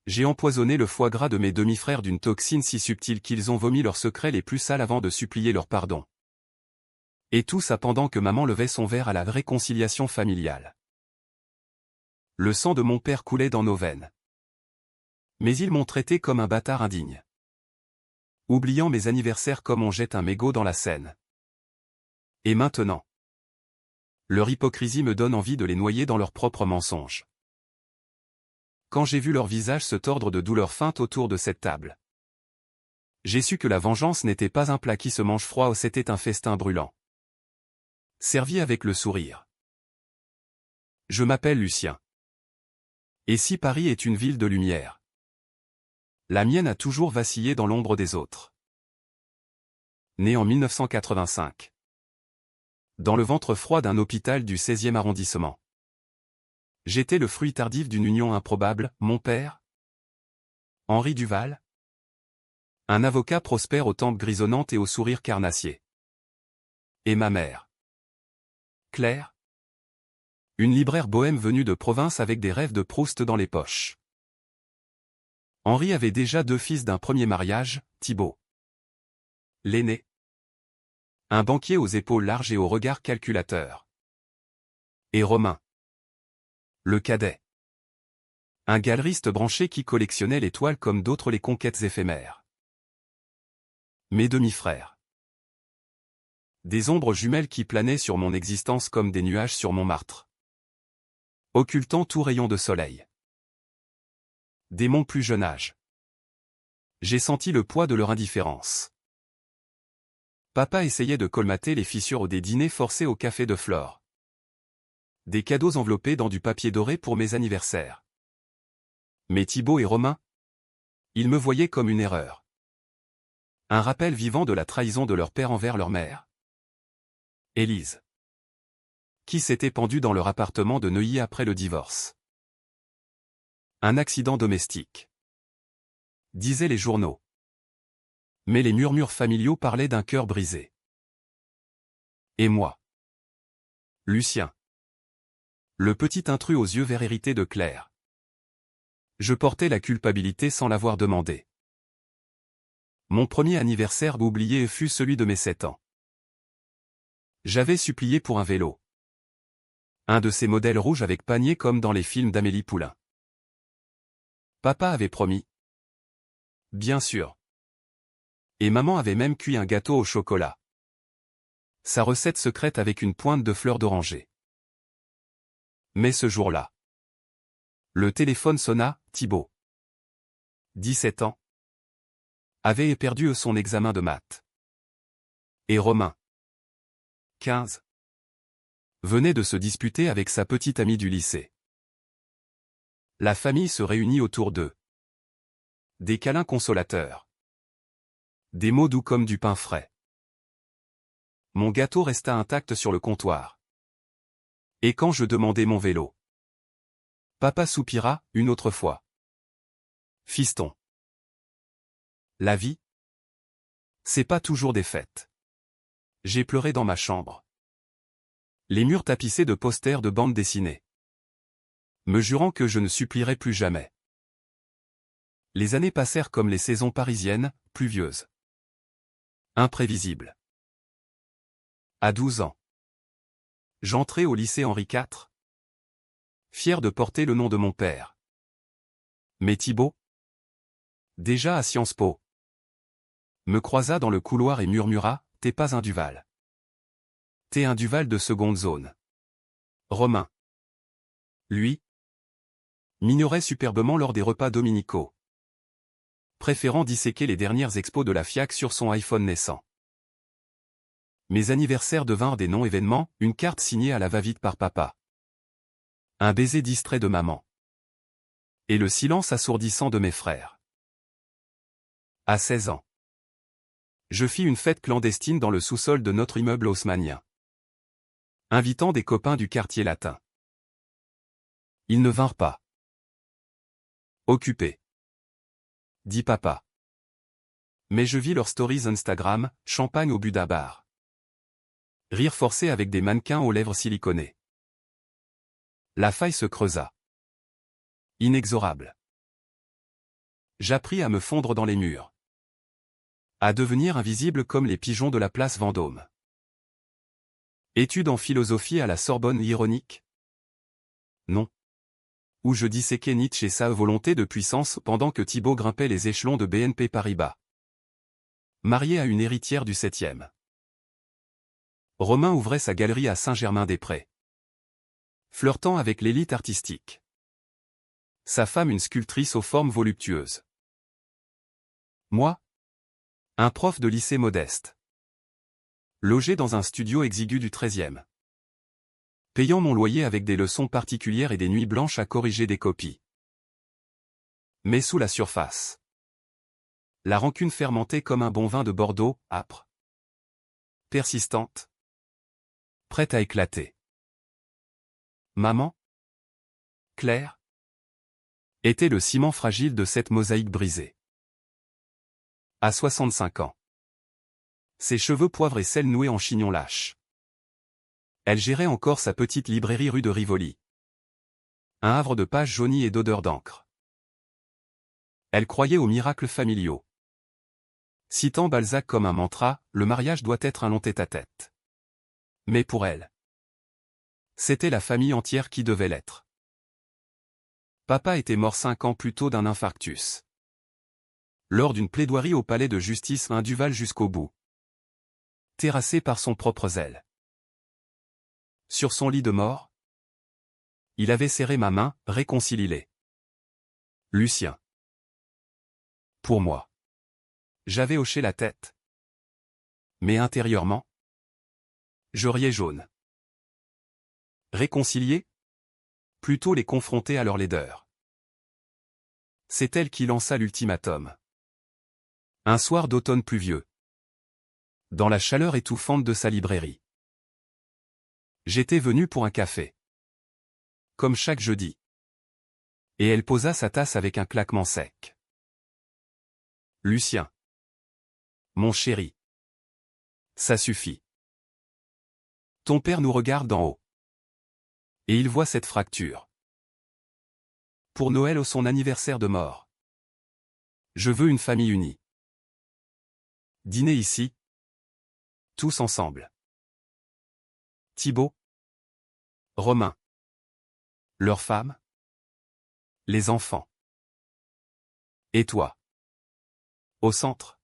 J'ai empoisonné le foie gras de mes demi-frères d'une toxine si subtile qu'ils ont vomi leurs secrets les plus sales avant de supplier leur pardon. Et tout ça pendant que maman levait son verre à la réconciliation familiale. Le sang de mon père coulait dans nos veines. Mais ils m'ont traité comme un bâtard indigne. Oubliant mes anniversaires comme on jette un mégot dans la Seine. Et maintenant, leur hypocrisie me donne envie de les noyer dans leurs propres mensonges. Quand j'ai vu leur visage se tordre de douleur feinte autour de cette table, j'ai su que la vengeance n'était pas un plat qui se mange froid, c'était un festin brûlant. Servi avec le sourire. Je m'appelle Lucien. Et si Paris est une ville de lumière, la mienne a toujours vacillé dans l'ombre des autres. Né en 1985. Dans le ventre froid d'un hôpital du 16e arrondissement. J'étais le fruit tardif d'une union improbable, mon père, Henri Duval, un avocat prospère aux tempes grisonnantes et au sourire carnassier. Et ma mère, Claire, une libraire bohème venue de province avec des rêves de Proust dans les poches. Henri avait déjà 2 fils d'un premier mariage, Thibaut, l'aîné, un banquier aux épaules larges et au regard calculateur, et Romain, le cadet, un galeriste branché qui collectionnait les toiles comme d'autres les conquêtes éphémères. Mes demi-frères. Des ombres jumelles qui planaient sur mon existence comme des nuages sur Montmartre, occultant tout rayon de soleil. Dès mon plus jeune âge, j'ai senti le poids de leur indifférence. Papa essayait de colmater les fissures des dîners forcés au café de Flore. Des cadeaux enveloppés dans du papier doré pour mes anniversaires. Mais Thibaut et Romain, ils me voyaient comme une erreur. Un rappel vivant de la trahison de leur père envers leur mère. Élise, qui s'était pendue dans leur appartement de Neuilly après le divorce. Un accident domestique, disaient les journaux. Mais les murmures familiaux parlaient d'un cœur brisé. Et moi, Lucien, le petit intrus aux yeux verts hérités de Claire. Je portais la culpabilité sans l'avoir demandé. Mon premier anniversaire oublié fut celui de mes 7 ans. J'avais supplié pour un vélo. Un de ces modèles rouges avec panier comme dans les films d'Amélie Poulain. Papa avait promis. Bien sûr. Et maman avait même cuit un gâteau au chocolat. Sa recette secrète avec une pointe de fleurs d'oranger. Mais ce jour-là, le téléphone sonna, Thibaut, 17 ans, avait perdu son examen de maths. Et Romain, 15, venait de se disputer avec sa petite amie du lycée. La famille se réunit autour d'eux. Des câlins consolateurs. Des mots doux comme du pain frais. Mon gâteau resta intact sur le comptoir. Et quand je demandai mon vélo, papa soupira, une autre fois. Fiston. La vie, c'est pas toujours des fêtes. J'ai pleuré dans ma chambre. Les murs tapissés de posters de bandes dessinées. Me jurant que je ne supplierais plus jamais. Les années passèrent comme les saisons parisiennes, pluvieuses. Imprévisibles. À 12 ans. J'entrai au lycée Henri IV. Fier de porter le nom de mon père. Mais Thibaut, déjà à Sciences Po, me croisa dans le couloir et murmura, « T'es pas un Duval. T'es un Duval de seconde zone. » Romain, lui, m'ignorait superbement lors des repas dominicaux, préférant disséquer les dernières expos de la FIAC sur son iPhone naissant. Mes anniversaires devinrent des non-événements, une carte signée à la va-vite par papa. Un baiser distrait de maman. Et le silence assourdissant de mes frères. À 16 ans. Je fis une fête clandestine dans le sous-sol de notre immeuble haussmannien, invitant des copains du quartier latin. Ils ne vinrent pas. Occupés, dit papa. Mais je vis leurs stories Instagram, champagne au Buda Bar. Rire forcé avec des mannequins aux lèvres siliconées. La faille se creusa. Inexorable. J'appris à me fondre dans les murs. À devenir invisible comme les pigeons de la place Vendôme. Études en philosophie à la Sorbonne ironique? Non. Où je disséquais Nietzsche et sa volonté de puissance pendant que Thibaut grimpait les échelons de BNP Paribas. Marié à une héritière du 7e. Romain ouvrait sa galerie à Saint-Germain-des-Prés. Flirtant avec l'élite artistique. Sa femme une sculptrice aux formes voluptueuses. Moi? Un prof de lycée modeste. Logé dans un studio exigu du 13e. Payant mon loyer avec des leçons particulières et des nuits blanches à corriger des copies. Mais sous la surface. La rancune fermentée comme un bon vin de Bordeaux, âpre. Persistante. Prête à éclater. Maman? Claire? Était le ciment fragile de cette mosaïque brisée. À 65 ans. Ses cheveux poivre et sel noués en chignon lâche. Elle gérait encore sa petite librairie rue de Rivoli. Un havre de pages jaunies et d'odeur d'encre. Elle croyait aux miracles familiaux. Citant Balzac comme un mantra, le mariage doit être un long tête-à-tête. Mais pour elle, c'était la famille entière qui devait l'être. Papa était mort 5 ans plus tôt d'un infarctus. Lors d'une plaidoirie au palais de justice un Duval jusqu'au bout. Terrassé par son propre zèle. Sur son lit de mort, il avait serré ma main, réconcilié. Lucien. Pour moi. J'avais hoché la tête. Mais intérieurement, je riais jaune. Réconcilier? Plutôt les confronter à leur laideur. C'est elle qui lança l'ultimatum. Un soir d'automne pluvieux. Dans la chaleur étouffante de sa librairie. J'étais venu pour un café. Comme chaque jeudi. Et elle posa sa tasse avec un claquement sec. Lucien. Mon chéri. Ça suffit. Ton père nous regarde d'en haut. Et il voit cette fracture. Pour Noël ou son anniversaire de mort. Je veux une famille unie. Dîner ici. Tous ensemble. Thibaut. Romain. Leurs femmes. Les enfants. Et toi. Au centre.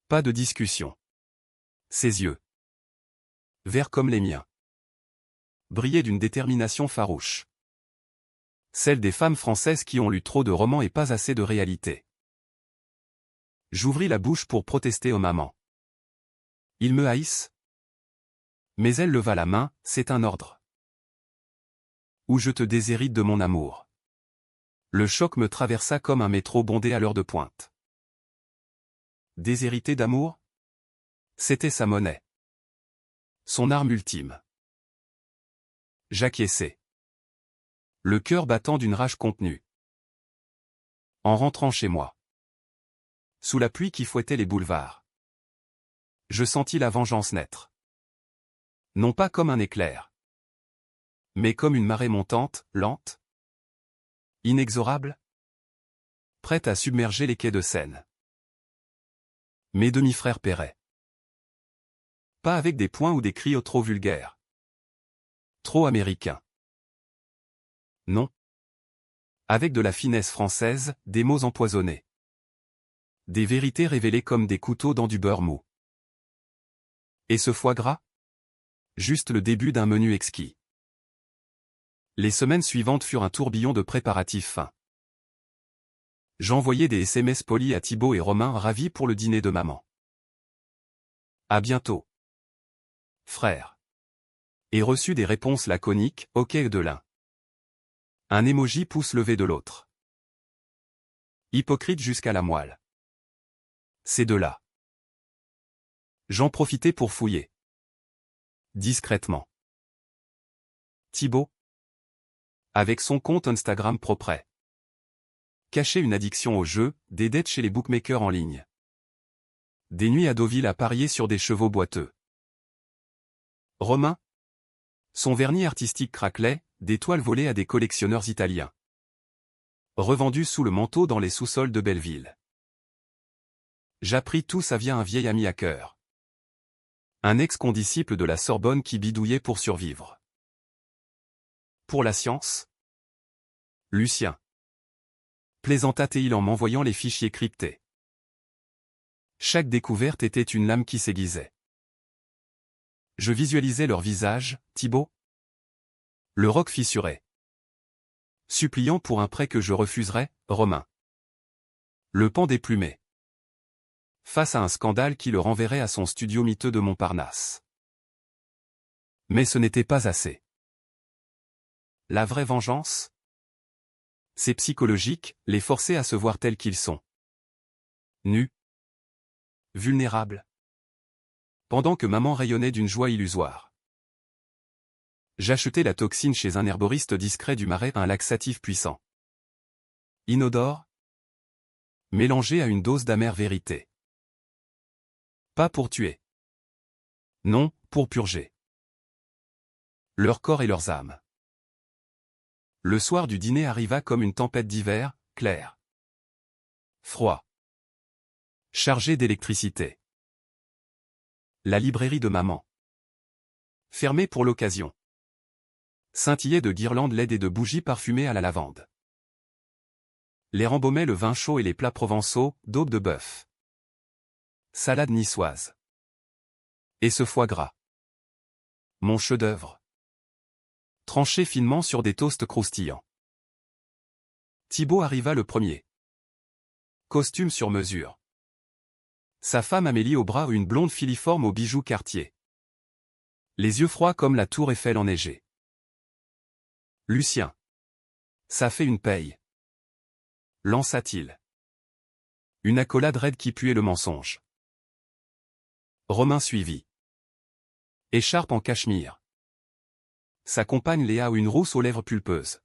Pas de discussion. Ses yeux. Verts comme les miens. Brillaient d'une détermination farouche. Celle des femmes françaises qui ont lu trop de romans et pas assez de réalité. J'ouvris la bouche pour protester aux mamans. Ils me haïssent. Mais elle leva la main, c'est un ordre. Ou je te déshérite de mon amour. Le choc me traversa comme un métro bondé à l'heure de pointe. Déshérité d'amour? C'était sa monnaie. Son arme ultime. J'acquiesçai. Le cœur battant d'une rage contenue. En rentrant chez moi. Sous la pluie qui fouettait les boulevards. Je sentis la vengeance naître. Non pas comme un éclair. Mais comme une marée montante, lente. Inexorable. Prête à submerger les quais de Seine. Mes demi-frères pairaient. Pas avec des points ou des cris trop vulgaires. Trop américains. Non. Avec de la finesse française, des mots empoisonnés. Des vérités révélées comme des couteaux dans du beurre mou. Et ce foie gras? Juste le début d'un menu exquis. Les semaines suivantes furent un tourbillon de préparatifs fins. J'envoyais des SMS polis à Thibaut et Romain ravis pour le dîner de maman. À bientôt. Frère. Et reçu des réponses laconiques, ok de l'un. Un emoji pouce levé de l'autre. Hypocrite jusqu'à la moelle. Ces deux-là. J'en profitais pour fouiller. Discrètement. Thibaut. Avec son compte Instagram propre. Cachait une addiction au jeu, des dettes chez les bookmakers en ligne. Des nuits à Deauville à parier sur des chevaux boiteux. Romain. Son vernis artistique craquelait, des toiles volées à des collectionneurs italiens. Revendu sous le manteau dans les sous-sols de Belleville. J'appris tout ça via un vieil ami à cœur. Un ex-condisciple de la Sorbonne qui bidouillait pour survivre. Pour la science? Lucien. Plaisanta-t-il en m'envoyant les fichiers cryptés. Chaque découverte était une lame qui s'aiguisait. Je visualisais leur visage, Thibaut. Le roc fissuré. Suppliant pour un prêt que je refuserais, Romain. Le pan déplumé. Face à un scandale qui le renverrait à son studio miteux de Montparnasse. Mais ce n'était pas assez. La vraie vengeance? C'est psychologique, les forcer à se voir tels qu'ils sont. Nus. Vulnérables. Pendant que maman rayonnait d'une joie illusoire. J'achetais la toxine chez un herboriste discret du Marais, un laxatif puissant. Inodore. Mélangé à une dose d'amère vérité. Pas pour tuer. Non, pour purger. Leur corps et leurs âmes. Le soir du dîner arriva comme une tempête d'hiver, clair. Froid. Chargé d'électricité. La librairie de maman. Fermée pour l'occasion. Scintillait de guirlandes laides et de bougies parfumées à la lavande. Les rembaumaient le vin chaud et les plats provençaux, daube de bœuf. Salade niçoise. Et ce foie gras. Mon chef-d'œuvre. Tranché finement sur des toasts croustillants. Thibaut arriva le premier. Costume sur mesure. Sa femme Amélie au bras une blonde filiforme aux bijoux Cartier. Les yeux froids comme la tour Eiffel enneigée. Lucien. Ça fait une paye. Lança-t-il. Une accolade raide qui puait le mensonge. Romain suivit. Écharpe en cachemire. Sa compagne Léa une rousse aux lèvres pulpeuses.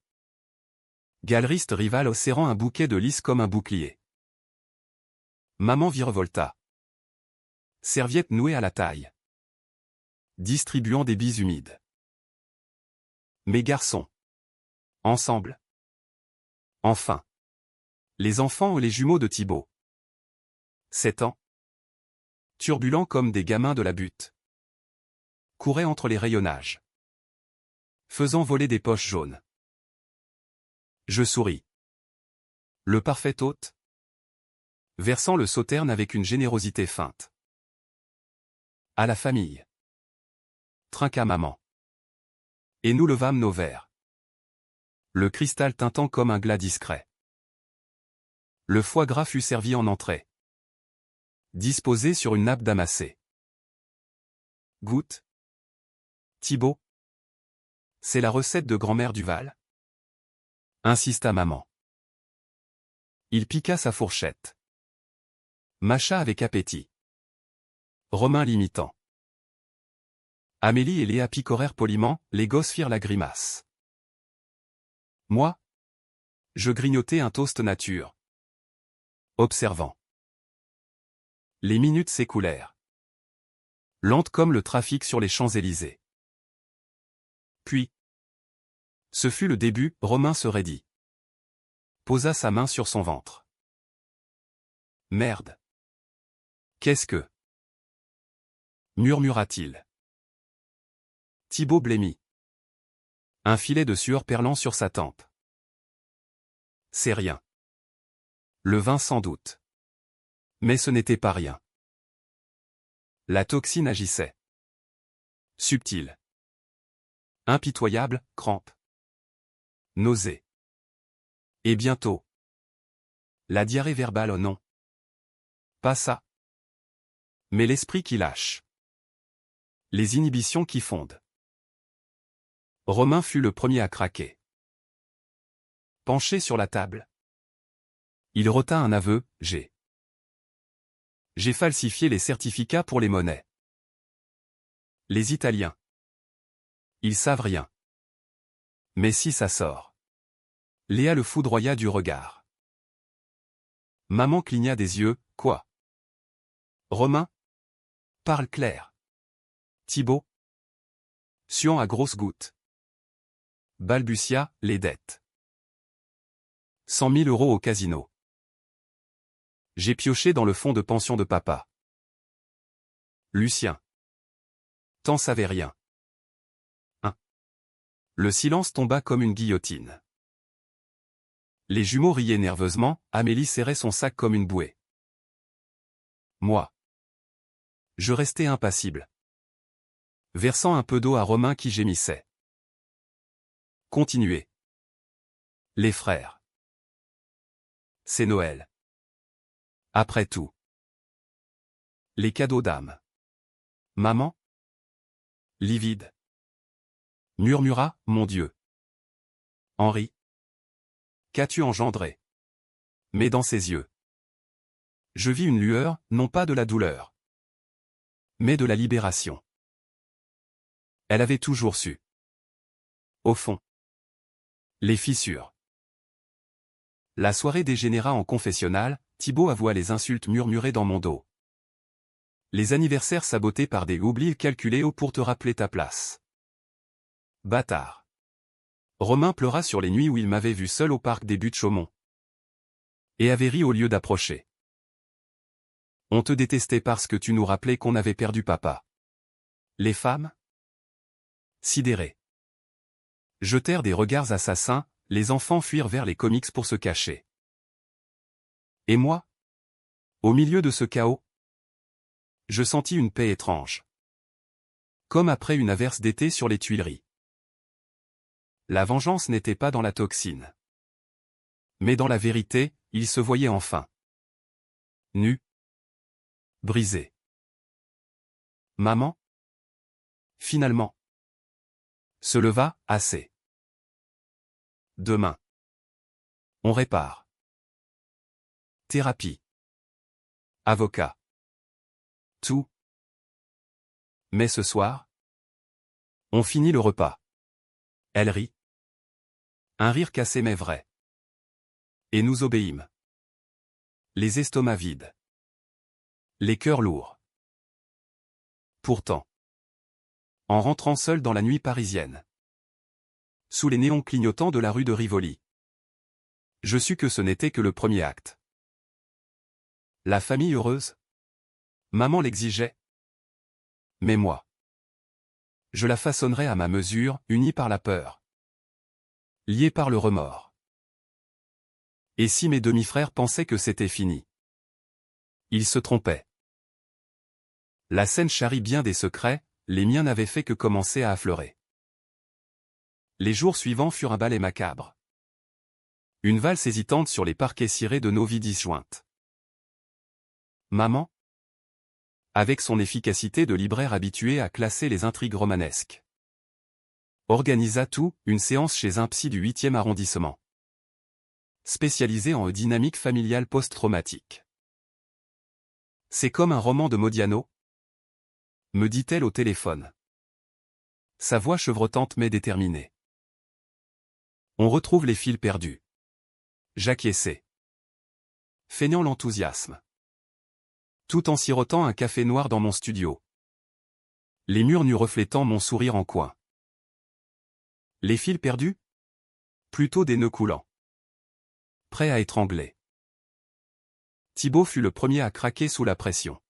Galeriste rival serrant un bouquet de lys comme un bouclier. Maman virevolta. Serviette nouée à la taille. Distribuant des bises humides. Mes garçons. Ensemble. Enfin. Les enfants ou les jumeaux de Thibaut. 7 ans. Turbulents comme des gamins de la butte. Couraient entre les rayonnages. Faisant voler des poches jaunes. Je souris. Le parfait hôte. Versant le sauterne avec une générosité feinte. À la famille. Trinqua maman. Et nous levâmes nos verres. Le cristal tintant comme un glas discret. Le foie gras fut servi en entrée. Disposé sur une nappe damassée. Goûte. Thibaut. C'est la recette de grand-mère Duval? Insista maman. Il piqua sa fourchette. Mâcha avec appétit. Romain l'imitant. Amélie et Léa picorèrent poliment, les gosses firent la grimace. Moi? Je grignotais un toast nature. Observant. Les minutes s'écoulèrent. Lentes comme le trafic sur les Champs-Élysées. Puis. Ce fut le début, Romain se raidit. Posa sa main sur son ventre. Merde. Qu'est-ce que? Murmura-t-il. Thibaut blêmit. Un filet de sueur perlant sur sa tempe. C'est rien. Le vin sans doute. Mais ce n'était pas rien. La toxine agissait. Subtile. Impitoyable, crampe. Nausée. Et bientôt. La diarrhée verbale, oh non. Pas ça. Mais l'esprit qui lâche. Les inhibitions qui fondent. Romain fut le premier à craquer. Penché sur la table. Il retint un aveu, j'ai falsifié les certificats pour les monnaies. Les Italiens. Ils savent rien. Mais si ça sort. Léa le foudroya du regard. Maman cligna des yeux, quoi? Romain? Parle clair. Thibaut? Suant à grosses gouttes. Balbutia, les dettes. 100 000 € au casino. J'ai pioché dans le fonds de pension de papa. Lucien. T'en savais rien. Le silence tomba comme une guillotine. Les jumeaux riaient nerveusement, Amélie serrait son sac comme une bouée. Moi. Je restais impassible. Versant un peu d'eau à Romain qui gémissait. Continuez. Les frères. C'est Noël. Après tout. Les cadeaux d'âme. Maman? Livide. Murmura, mon Dieu. Henri. Qu'as-tu engendré? Mais dans ses yeux. Je vis une lueur, non pas de la douleur, mais de la libération. Elle avait toujours su. Au fond. Les fissures. La soirée dégénéra en confessionnal, Thibaut avoua les insultes murmurées dans mon dos. Les anniversaires sabotés par des oublis calculés pour te rappeler ta place. Bâtard. Romain pleura sur les nuits où il m'avait vu seul au parc des Buttes-Chaumont. Et avait ri au lieu d'approcher. On te détestait parce que tu nous rappelais qu'on avait perdu papa. Les femmes? Sidérées. Jetèrent des regards assassins, les enfants fuirent vers les comics pour se cacher. Et moi? Au milieu de ce chaos? Je sentis une paix étrange. Comme après une averse d'été sur les Tuileries. La vengeance n'était pas dans la toxine. Mais dans la vérité, il se voyait enfin. Nu. Brisé. Maman? Finalement. Se leva, assez. Demain. On répare. Thérapie. Avocat. Tout. Mais ce soir? On finit le repas. Elle rit. Un rire cassé mais vrai. Et nous obéîmes. Les estomacs vides. Les cœurs lourds. Pourtant. En rentrant seul dans la nuit parisienne. Sous les néons clignotants de la rue de Rivoli. Je sus que ce n'était que le premier acte. La famille heureuse? Maman l'exigeait. Mais moi. Je la façonnerais à ma mesure, unie par la peur. Liée par le remords. Et si mes demi-frères pensaient que c'était fini? Ils se trompaient. La scène charrie bien des secrets, les miens n'avaient fait que commencer à affleurer. Les jours suivants furent un ballet macabre. Une valse hésitante sur les parquets cirés de nos vies disjointes. Maman? Avec son efficacité de libraire habitué à classer les intrigues romanesques. Organisa tout, une séance chez un psy du 8e arrondissement. Spécialisé en dynamique familiale post-traumatique. C'est comme un roman de Modiano? Me dit-elle au téléphone. Sa voix chevrotante mais déterminée. On retrouve les fils perdus. J'acquiesçai. Feignant l'enthousiasme. Tout en sirotant un café noir dans mon studio. Les murs nus reflétant mon sourire en coin. Les fils perdus? Plutôt des nœuds coulants. Prêt à étrangler. Thibaut fut le premier à craquer sous la pression.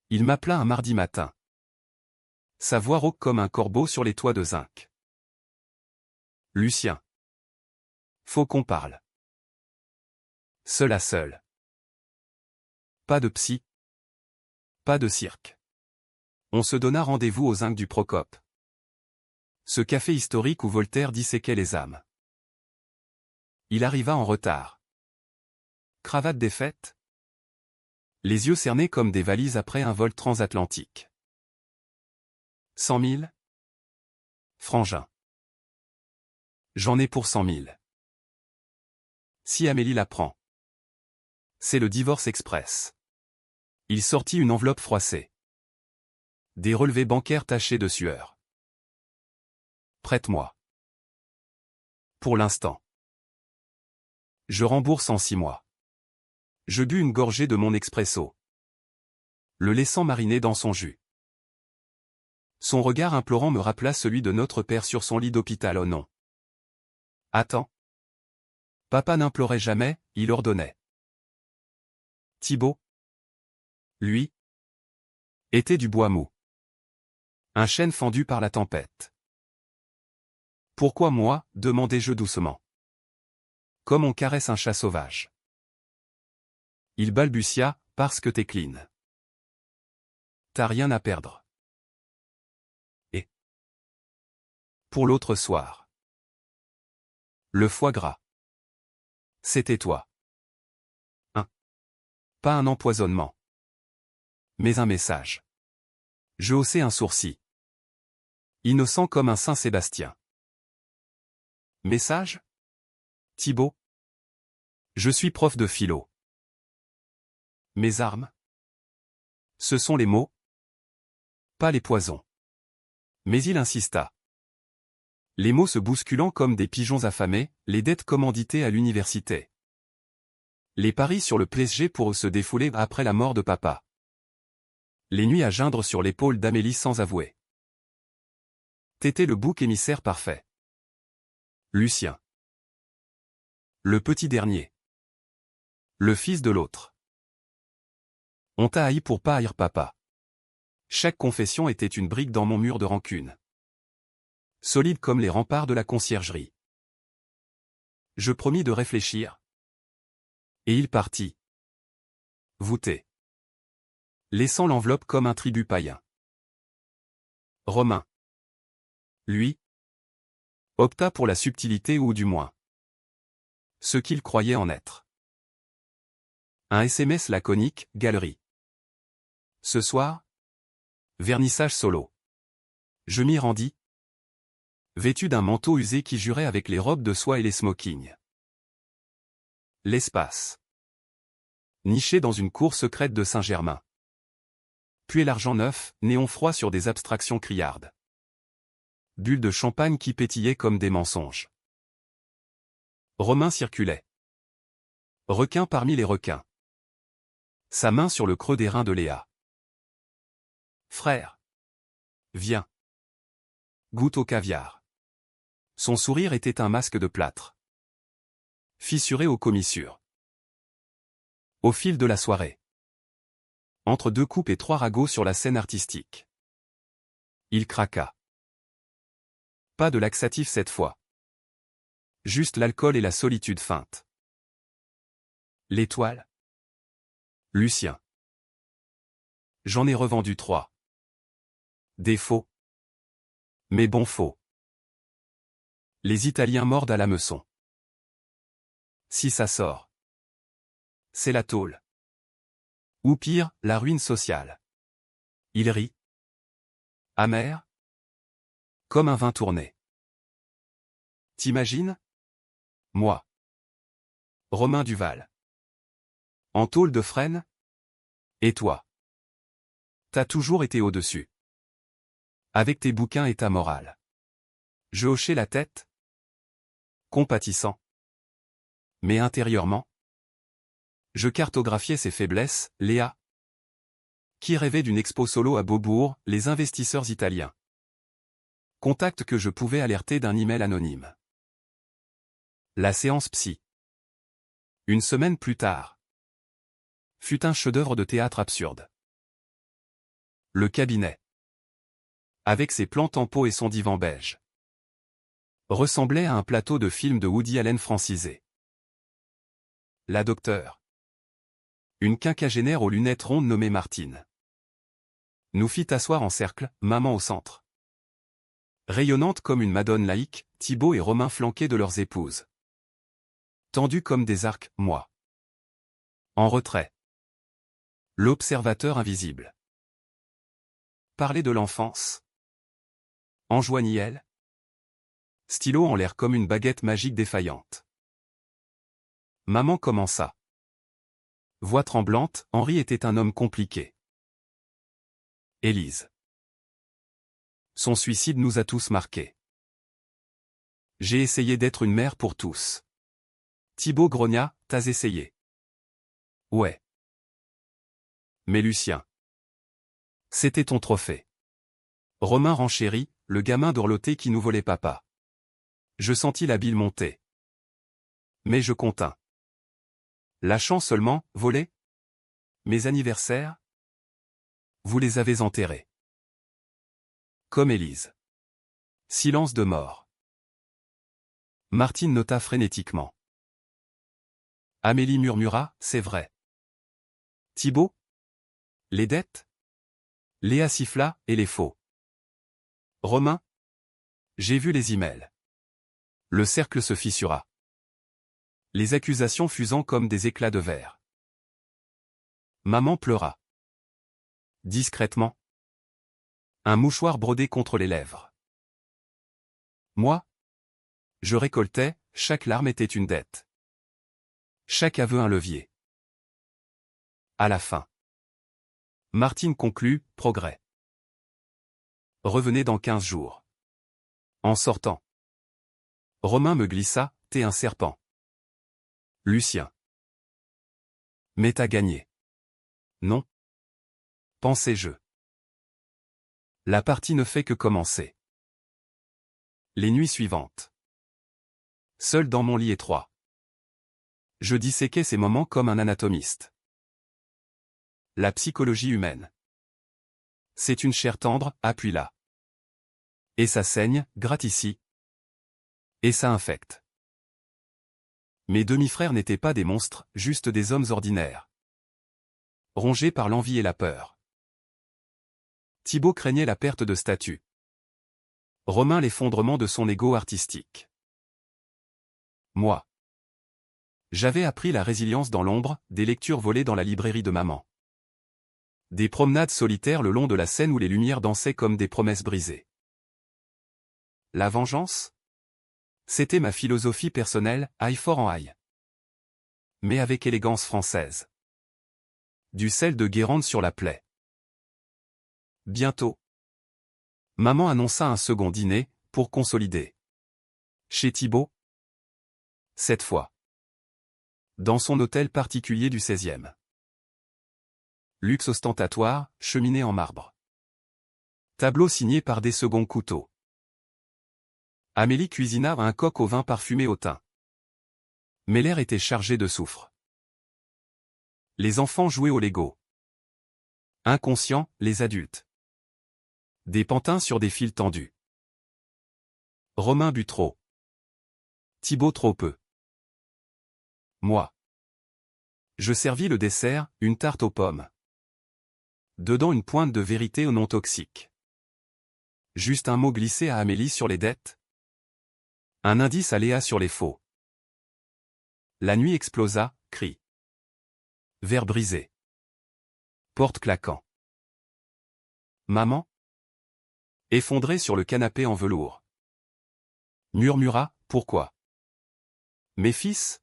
Il m'appela un mardi matin. Sa voix rauque comme un corbeau sur les toits de zinc. Lucien. Faut qu'on parle. Seul à seul. Pas de psy. Pas de cirque. On se donna rendez-vous au zinc du Procope. Ce café historique où Voltaire disséquait les âmes. Il arriva en retard. Cravate défaite. Les yeux cernés comme des valises après un vol transatlantique. 100 000? Frangin. J'en ai pour 100 000. Si Amélie l'apprend. C'est le divorce express. Il sortit une enveloppe froissée. Des relevés bancaires tachés de sueur. Prête-moi. Pour l'instant. Je rembourse en 6 mois. Je bus une gorgée de mon expresso. Le laissant mariner dans son jus. Son regard implorant me rappela celui de notre père sur son lit d'hôpital. Oh non. Attends. Papa n'implorait jamais, il ordonnait. Thibaut, lui, était du bois mou. Un chêne fendu par la tempête. Pourquoi moi, demandai-je doucement. Comme on caresse un chat sauvage. Il balbutia, parce que t'es clean. T'as rien à perdre. Et pour l'autre soir. Le foie gras. C'était toi. Pas un empoisonnement. Mais un message. Je haussai un sourcil. Innocent comme un Saint-Sébastien. Message? Thibaut? Je suis prof de philo. Mes armes? Ce sont les mots? Pas les poisons. Mais il insista. Les mots se bousculant comme des pigeons affamés, les dettes commanditées à l'université. Les paris sur le PSG pour se défouler après la mort de papa. Les nuits à geindre sur l'épaule d'Amélie sans avouer. T'étais le bouc émissaire parfait. Lucien. Le petit dernier. Le fils de l'autre. On t'a haï pour pas haïr papa. Chaque confession était une brique dans mon mur de rancune. Solide comme les remparts de la conciergerie. Je promis de réfléchir. Et il partit. Voûté. Laissant l'enveloppe comme un tribut païen. Romain. Lui. Opta pour la subtilité ou du moins. Ce qu'il croyait en être. Un SMS laconique, galerie. Ce soir. Vernissage solo. Je m'y rendis. Vêtu d'un manteau usé qui jurait avec les robes de soie et les smokings. L'espace. Niché dans une cour secrète de Saint-Germain. Puis l'argent neuf, néon froid sur des abstractions criardes. Bulles de champagne qui pétillaient comme des mensonges. Romain circulait. Requin parmi les requins. Sa main sur le creux des reins de Léa. Frère. Viens. Goûte au caviar. Son sourire était un masque de plâtre. Fissuré aux commissures. Au fil de la soirée. Entre deux coupes et trois ragots sur la scène artistique. Il craqua. Pas de laxatif cette fois. Juste l'alcool et la solitude feinte. L'étoile. Lucien. J'en ai revendu 3. Des faux. Mais bons faux. Les Italiens mordent à l'hameçon. Si ça sort. C'est la tôle. Ou pire, la ruine sociale. Il rit. Amer. Comme un vin tourné. T'imagines? Moi. Romain Duval. En tôle de frêne? Et toi? T'as toujours été au-dessus. Avec tes bouquins et ta morale. Je hochai la tête. Compatissant. Mais intérieurement. Je cartographiais ses faiblesses, Léa. Qui rêvait d'une expo solo à Beaubourg, les investisseurs italiens. Contact que je pouvais alerter d'un email anonyme. La séance psy. Une semaine plus tard. Fut un chef-d'œuvre de théâtre absurde. Le cabinet. Avec ses plans tempo et son divan beige. Ressemblait à un plateau de film de Woody Allen francisé. La docteure. Une quinquagénaire aux lunettes rondes nommée Martine. Nous fit asseoir en cercle, maman au centre. Rayonnante comme une madone laïque, Thibaut et Romain flanqués de leurs épouses. Tendus comme des arcs, moi. En retrait. L'observateur invisible. Parler de l'enfance. Enjoignit-elle. Stylo en l'air comme une baguette magique défaillante. Maman commença. Voix tremblante, Henri était un homme compliqué. Élise. Son suicide nous a tous marqués. J'ai essayé d'être une mère pour tous. Thibaut grogna, t'as essayé. Ouais. Mais Lucien. C'était ton trophée. Romain renchérit, le gamin dorloté qui nous volait papa. Je sentis la bile monter. Mais je contins. Lâchant seulement, voler? Mes anniversaires? Vous les avez enterrés. Comme Élise. Silence de mort. Martine nota frénétiquement. Amélie murmura, c'est vrai. Thibaut? Les dettes? Léa siffla, et les faux. Romain? J'ai vu les emails. Le cercle se fissura. Les accusations fusant comme des éclats de verre. Maman pleura. Discrètement. Un mouchoir brodé contre les lèvres. Moi? Je récoltais, chaque larme était une dette. Chaque aveu un levier. À la fin. Martine conclut, progrès. Revenez dans 15 jours. En sortant. Romain me glissa, t'es un serpent. Lucien. Mais t'as gagné. Non. Pensais-je. La partie ne fait que commencer. Les nuits suivantes. Seul dans mon lit étroit. Je disséquais ces moments comme un anatomiste. La psychologie humaine. C'est une chair tendre, appuie-la. Et ça saigne, gratte ici. Et ça infecte. Mes demi-frères n'étaient pas des monstres, juste des hommes ordinaires. Rongés par l'envie et la peur. Thibaut craignait la perte de statut. Romain l'effondrement de son ego artistique. Moi. J'avais appris la résilience dans l'ombre, des lectures volées dans la librairie de maman. Des promenades solitaires le long de la Seine où les lumières dansaient comme des promesses brisées. La vengeance? C'était ma philosophie personnelle, eye for an eye. Mais avec élégance française. Du sel de Guérande sur la plaie. Bientôt. Maman annonça un second dîner, pour consolider. Chez Thibaut? Cette fois. Dans son hôtel particulier du 16e. Luxe ostentatoire, cheminée en marbre. Tableau signé par des seconds couteaux. Amélie cuisina un coq au vin parfumé au thym. Mais l'air était chargé de soufre. Les enfants jouaient au Lego. Inconscients, les adultes. Des pantins sur des fils tendus. Romain but trop. Thibaut trop peu. Moi. Je servis le dessert, une tarte aux pommes. Dedans une pointe de vérité non toxique. Juste un mot glissé à Amélie sur les dettes. Un indice à Léa sur les faux. La nuit explosa, cri. Verre brisé. Porte claquant. Maman? Effondrée sur le canapé en velours. Murmura, pourquoi? Mes fils?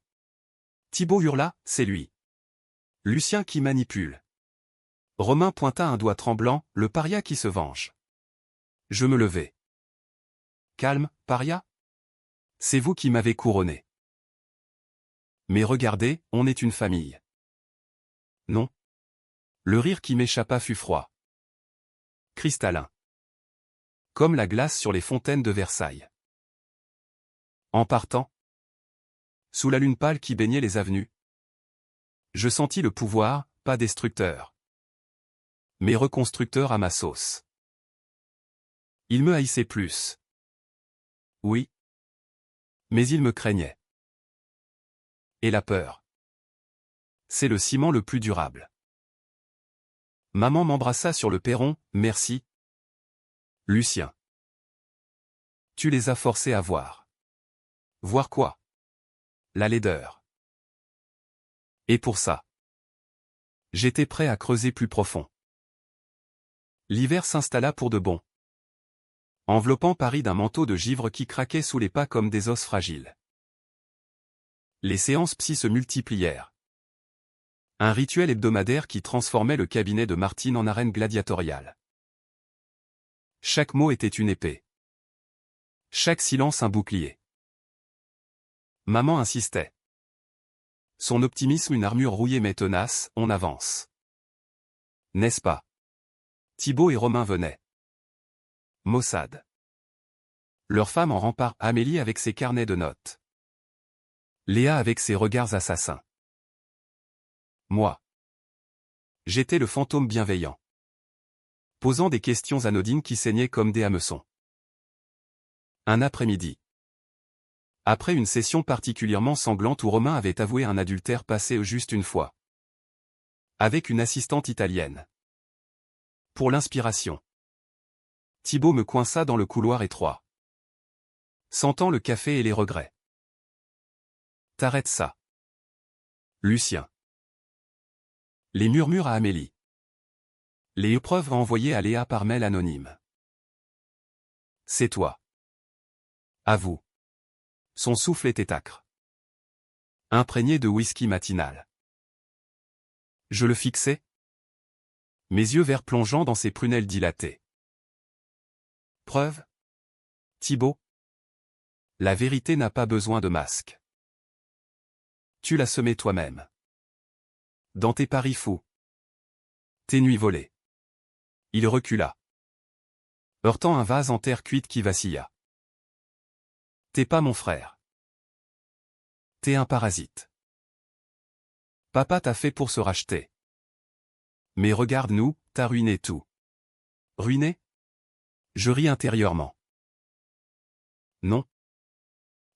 Thibaut hurla, c'est lui. Lucien qui manipule. Romain pointa un doigt tremblant, le paria qui se venge. Je me levai. Calme, paria? C'est vous qui m'avez couronné. Mais regardez, on est une famille. Non. Le rire qui m'échappa fut froid. Cristallin. Comme la glace sur les fontaines de Versailles. En partant, sous la lune pâle qui baignait les avenues, je sentis le pouvoir, pas destructeur, mais reconstructeur à ma sauce. Il me haïssait plus. Oui. Mais il me craignait. Et la peur. C'est le ciment le plus durable. Maman m'embrassa sur le perron, merci. Lucien. Tu les as forcés à voir. Voir quoi? La laideur. Et pour ça, j'étais prêt à creuser plus profond. L'hiver s'installa pour de bon. Enveloppant Paris d'un manteau de givre qui craquait sous les pas comme des os fragiles. Les séances psy se multiplièrent. Un rituel hebdomadaire qui transformait le cabinet de Martine en arène gladiatoriale. Chaque mot était une épée. Chaque silence un bouclier. Maman insistait. Son optimisme une armure rouillée mais tenace, on avance. N'est-ce pas? Thibaut et Romain venaient. Maussade. Leur femme en rempart, Amélie avec ses carnets de notes. Léa avec ses regards assassins. Moi. J'étais le fantôme bienveillant. Posant des questions anodines qui saignaient comme des hameçons. Un après-midi. Après une session particulièrement sanglante où Romain avait avoué un adultère passé juste une fois. Avec une assistante italienne. Pour l'inspiration. Thibaut me coinça dans le couloir étroit. Sentant le café et les regrets. T'arrêtes ça. Lucien. Les murmures à Amélie. Les épreuves envoyées à Léa par mail anonyme. C'est toi. À vous. Son souffle était âcre. Imprégné de whisky matinal. Je le fixais. Mes yeux verts plongeant dans ses prunelles dilatées. Preuve. Thibaut. La vérité n'a pas besoin de masque. Tu l'as semée toi-même. Dans tes paris fous. Tes nuits volées. Il recula. Heurtant un vase en terre cuite qui vacilla. T'es pas mon frère. T'es un parasite. Papa t'a fait pour se racheter. Mais regarde-nous, t'as ruiné tout. Ruiné? Je ris intérieurement. Non.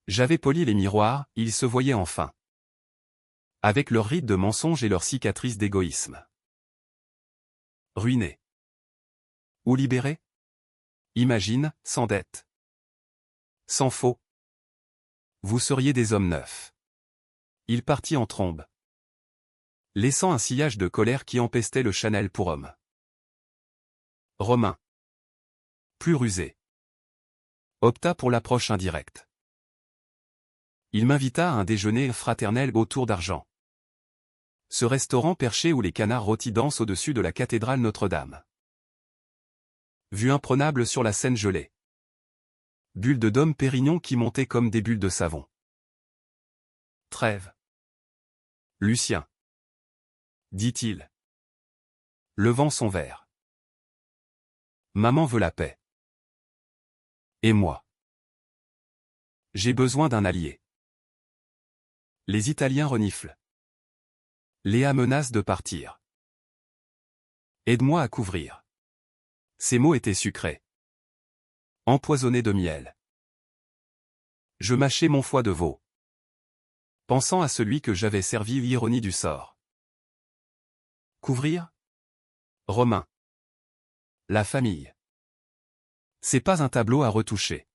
J'avais poli les miroirs, ils se voyaient enfin. Avec leurs rides de mensonges et leurs cicatrices d'égoïsme. Ruiné. Ou libéré? Imagine, sans dette. Sans faux. Vous seriez des hommes neufs. Il partit en trombe. Laissant un sillage de colère qui empestait le Chanel pour homme. Romain. Plus rusé. Opta pour l'approche indirecte. Il m'invita à un déjeuner fraternel autour d'argent. Ce restaurant perché où les canards rôtis dansent au-dessus de la cathédrale Notre-Dame. Vue imprenable sur la Seine gelée. Bulles de Dom Pérignon qui montaient comme des bulles de savon. Trêve. Lucien. Dit-il. Levant son verre. Maman veut la paix. Et moi. J'ai besoin d'un allié. Les Italiens reniflent. Léa menace de partir. Aide-moi à couvrir. Ces mots étaient sucrés. Empoisonnés de miel. Je mâchais mon foie de veau. Pensant à celui que j'avais servi, ironie du sort. Couvrir? Romain. La famille. C'est pas un tableau à retoucher.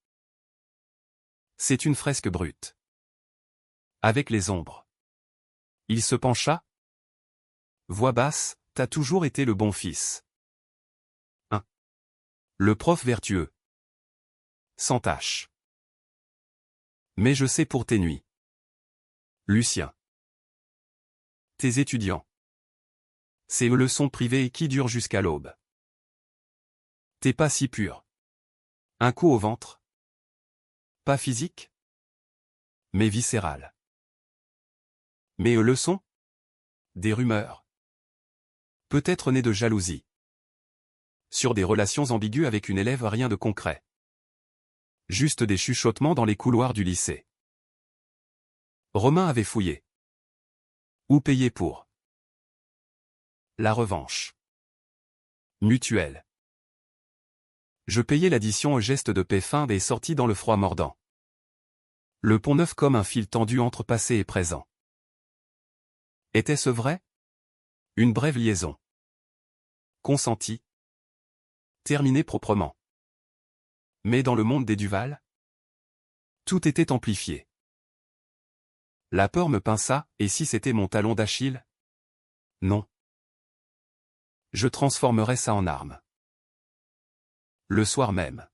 C'est une fresque brute. Avec les ombres. Il se pencha. Voix basse, t'as toujours été le bon fils. Le prof vertueux. Sans tâche. Mais je sais pour tes nuits. Lucien. Tes étudiants. Ces leçons privées qui durent jusqu'à l'aube. T'es pas si pur. Un coup au ventre. Pas physique. Mais viscéral. Mais leçons? Des rumeurs. Peut-être nées de jalousie. Sur des relations ambiguës avec une élève, rien de concret. Juste des chuchotements dans les couloirs du lycée. Romain avait fouillé. Ou payé pour. La revanche. Mutuelle. Je payais l'addition au geste de paix fin et sortis dans le froid mordant. Le pont neuf comme un fil tendu entre passé et présent. Était-ce vrai? Une brève liaison. Consentie. Terminée proprement. Mais dans le monde des Duval, tout était amplifié. La peur me pinça, et si c'était mon talon d'Achille? Non. Je transformerais ça en arme. Le soir même.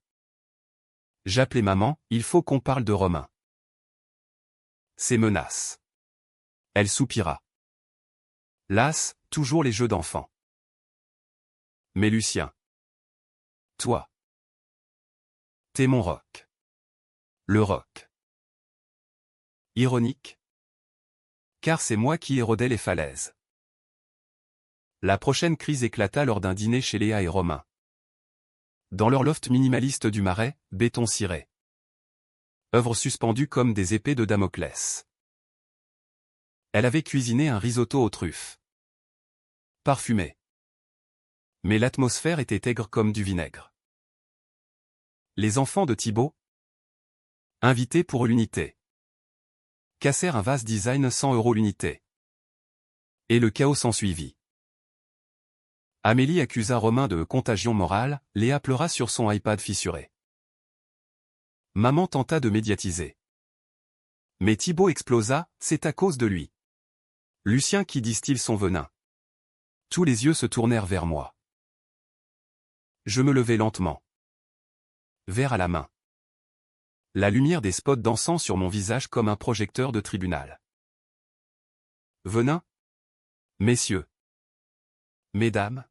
J'appelais maman, il faut qu'on parle de Romain. Ses menaces. Elle soupira. Las, toujours les jeux d'enfants. Mais Lucien. Toi. T'es mon roc. Le roc. Ironique. Car c'est moi qui érodais les falaises. La prochaine crise éclata lors d'un dîner chez Léa et Romain. Dans leur loft minimaliste du Marais, béton ciré. Œuvres suspendues comme des épées de Damoclès. Elle avait cuisiné un risotto aux truffes. Parfumé. Mais l'atmosphère était aigre comme du vinaigre. Les enfants de Thibaut, invités pour l'unité, cassèrent un vase design 100 € l'unité. Et le chaos s'ensuivit. Amélie accusa Romain de contagion morale, Léa pleura sur son iPad fissuré. Maman tenta de médiatiser. Mais Thibaut explosa, c'est à cause de lui. Lucien qui distille son venin. Tous les yeux se tournèrent vers moi. Je me levai lentement. Verre à la main. La lumière des spots dansant sur mon visage comme un projecteur de tribunal. Venin? Messieurs. Mesdames.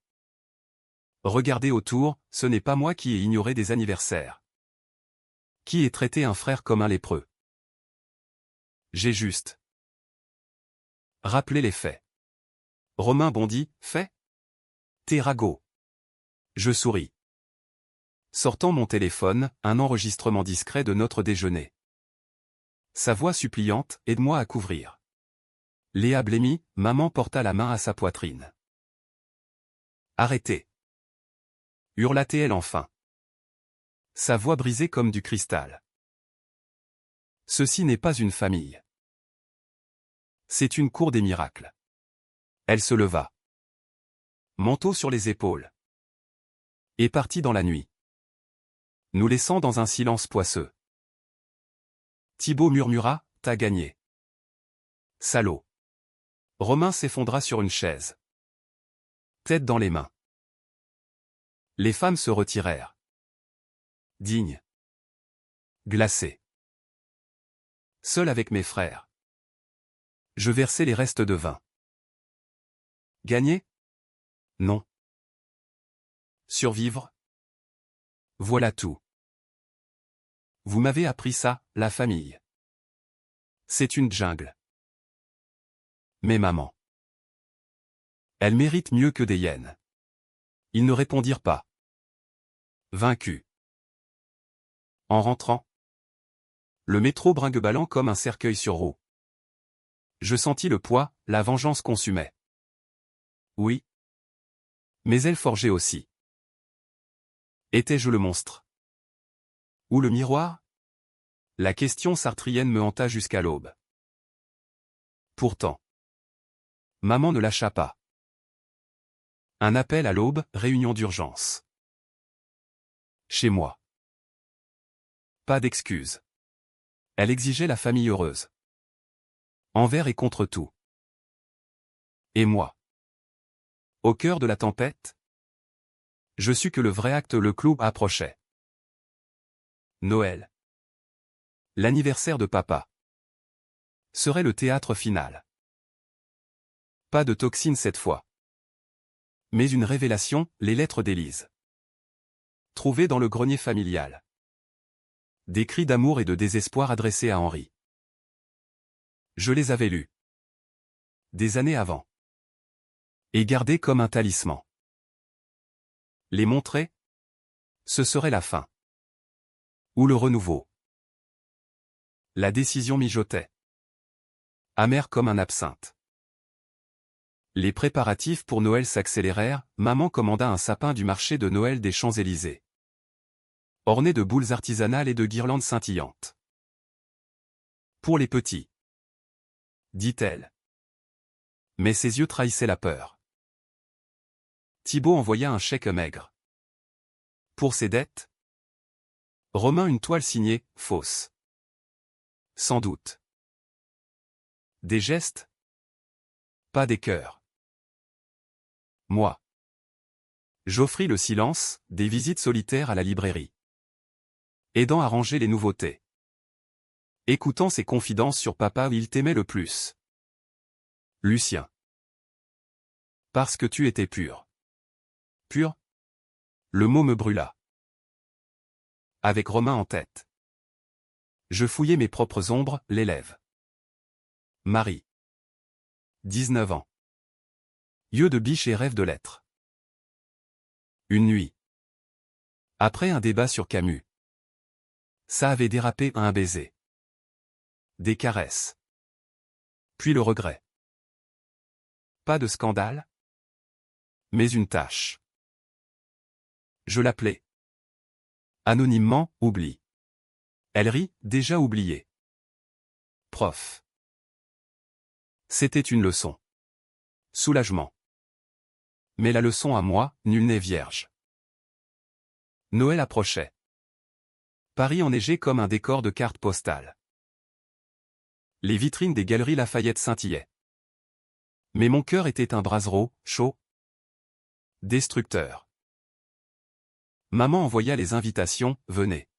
Regardez autour, ce n'est pas moi qui ai ignoré des anniversaires. Qui ait traité un frère comme un lépreux. J'ai juste rappelé les faits. Romain bondit, fait? T'es ragot. Je souris. Sortant mon téléphone, un enregistrement discret de notre déjeuner. Sa voix suppliante, aide-moi à couvrir. Léa blêmit, maman porta la main à sa poitrine. Arrêtez. Hurla-t-elle enfin. Sa voix brisée comme du cristal. Ceci n'est pas une famille. C'est une cour des miracles. Elle se leva. Manteau sur les épaules. Et partit dans la nuit. Nous laissant dans un silence poisseux. Thibaut murmura, t'as gagné. Salaud. Romain s'effondra sur une chaise. Tête dans les mains. Les femmes se retirèrent. Dignes. Glacées. Seul avec mes frères. Je versai les restes de vin. Gagner? Non. Survivre? Voilà tout. Vous m'avez appris ça, la famille. C'est une jungle. Mais maman. Elle mérite mieux que des hyènes. Ils ne répondirent pas. Vaincus. En rentrant. Le métro brinque-ballant comme un cercueil sur roue. Je sentis le poids, la vengeance consumait. Oui. Mais elle forgeait aussi. Étais-je le monstre? Ou le miroir? La question sartrienne me hanta jusqu'à l'aube. Pourtant. Maman ne lâcha pas. Un appel à l'aube, réunion d'urgence. Chez moi. Pas d'excuses. Elle exigeait la famille heureuse. Envers et contre tout. Et moi. Au cœur de la tempête, je sus que le vrai acte le clou approchait. Noël. L'anniversaire de papa. Serait le théâtre final. Pas de toxine cette fois. Mais une révélation, les lettres d'Élise. Trouvées dans le grenier familial. Des cris d'amour et de désespoir adressés à Henri. Je les avais lus. Des années avant. Et gardés comme un talisman. Les montrer? Ce serait la fin. Ou le renouveau. La décision mijotait. Amère comme un absinthe. Les préparatifs pour Noël s'accélérèrent, maman commanda un sapin du marché de Noël des Champs-Élysées. Orné de boules artisanales et de guirlandes scintillantes. Pour les petits. Dit-elle. Mais ses yeux trahissaient la peur. Thibaut envoya un chèque maigre. Pour ses dettes? Romain une toile signée, fausse. Sans doute. Des gestes? Pas des cœurs. Moi. J'offris le silence, des visites solitaires à la librairie. Aidant à ranger les nouveautés. Écoutant ses confidences sur papa où il t'aimait le plus. Lucien. Parce que tu étais pur. Pur? Le mot me brûla. Avec Romain en tête. Je fouillais mes propres ombres, l'élève. Marie. 19 ans. Yeux de biche et rêve de lettres. Une nuit. Après un débat sur Camus. Ça avait dérapé à un baiser. Des caresses. Puis le regret. Pas de scandale? Mais une tâche. Je l'appelais. Anonymement, oubli. Elle rit, déjà oubliée. Prof. C'était une leçon. Soulagement. Mais la leçon à moi, nul n'est vierge. Noël approchait. Paris enneigé comme un décor de carte postale. Les vitrines des galeries Lafayette scintillaient. Mais mon cœur était un brasero, chaud, destructeur. Maman envoya les invitations, venez.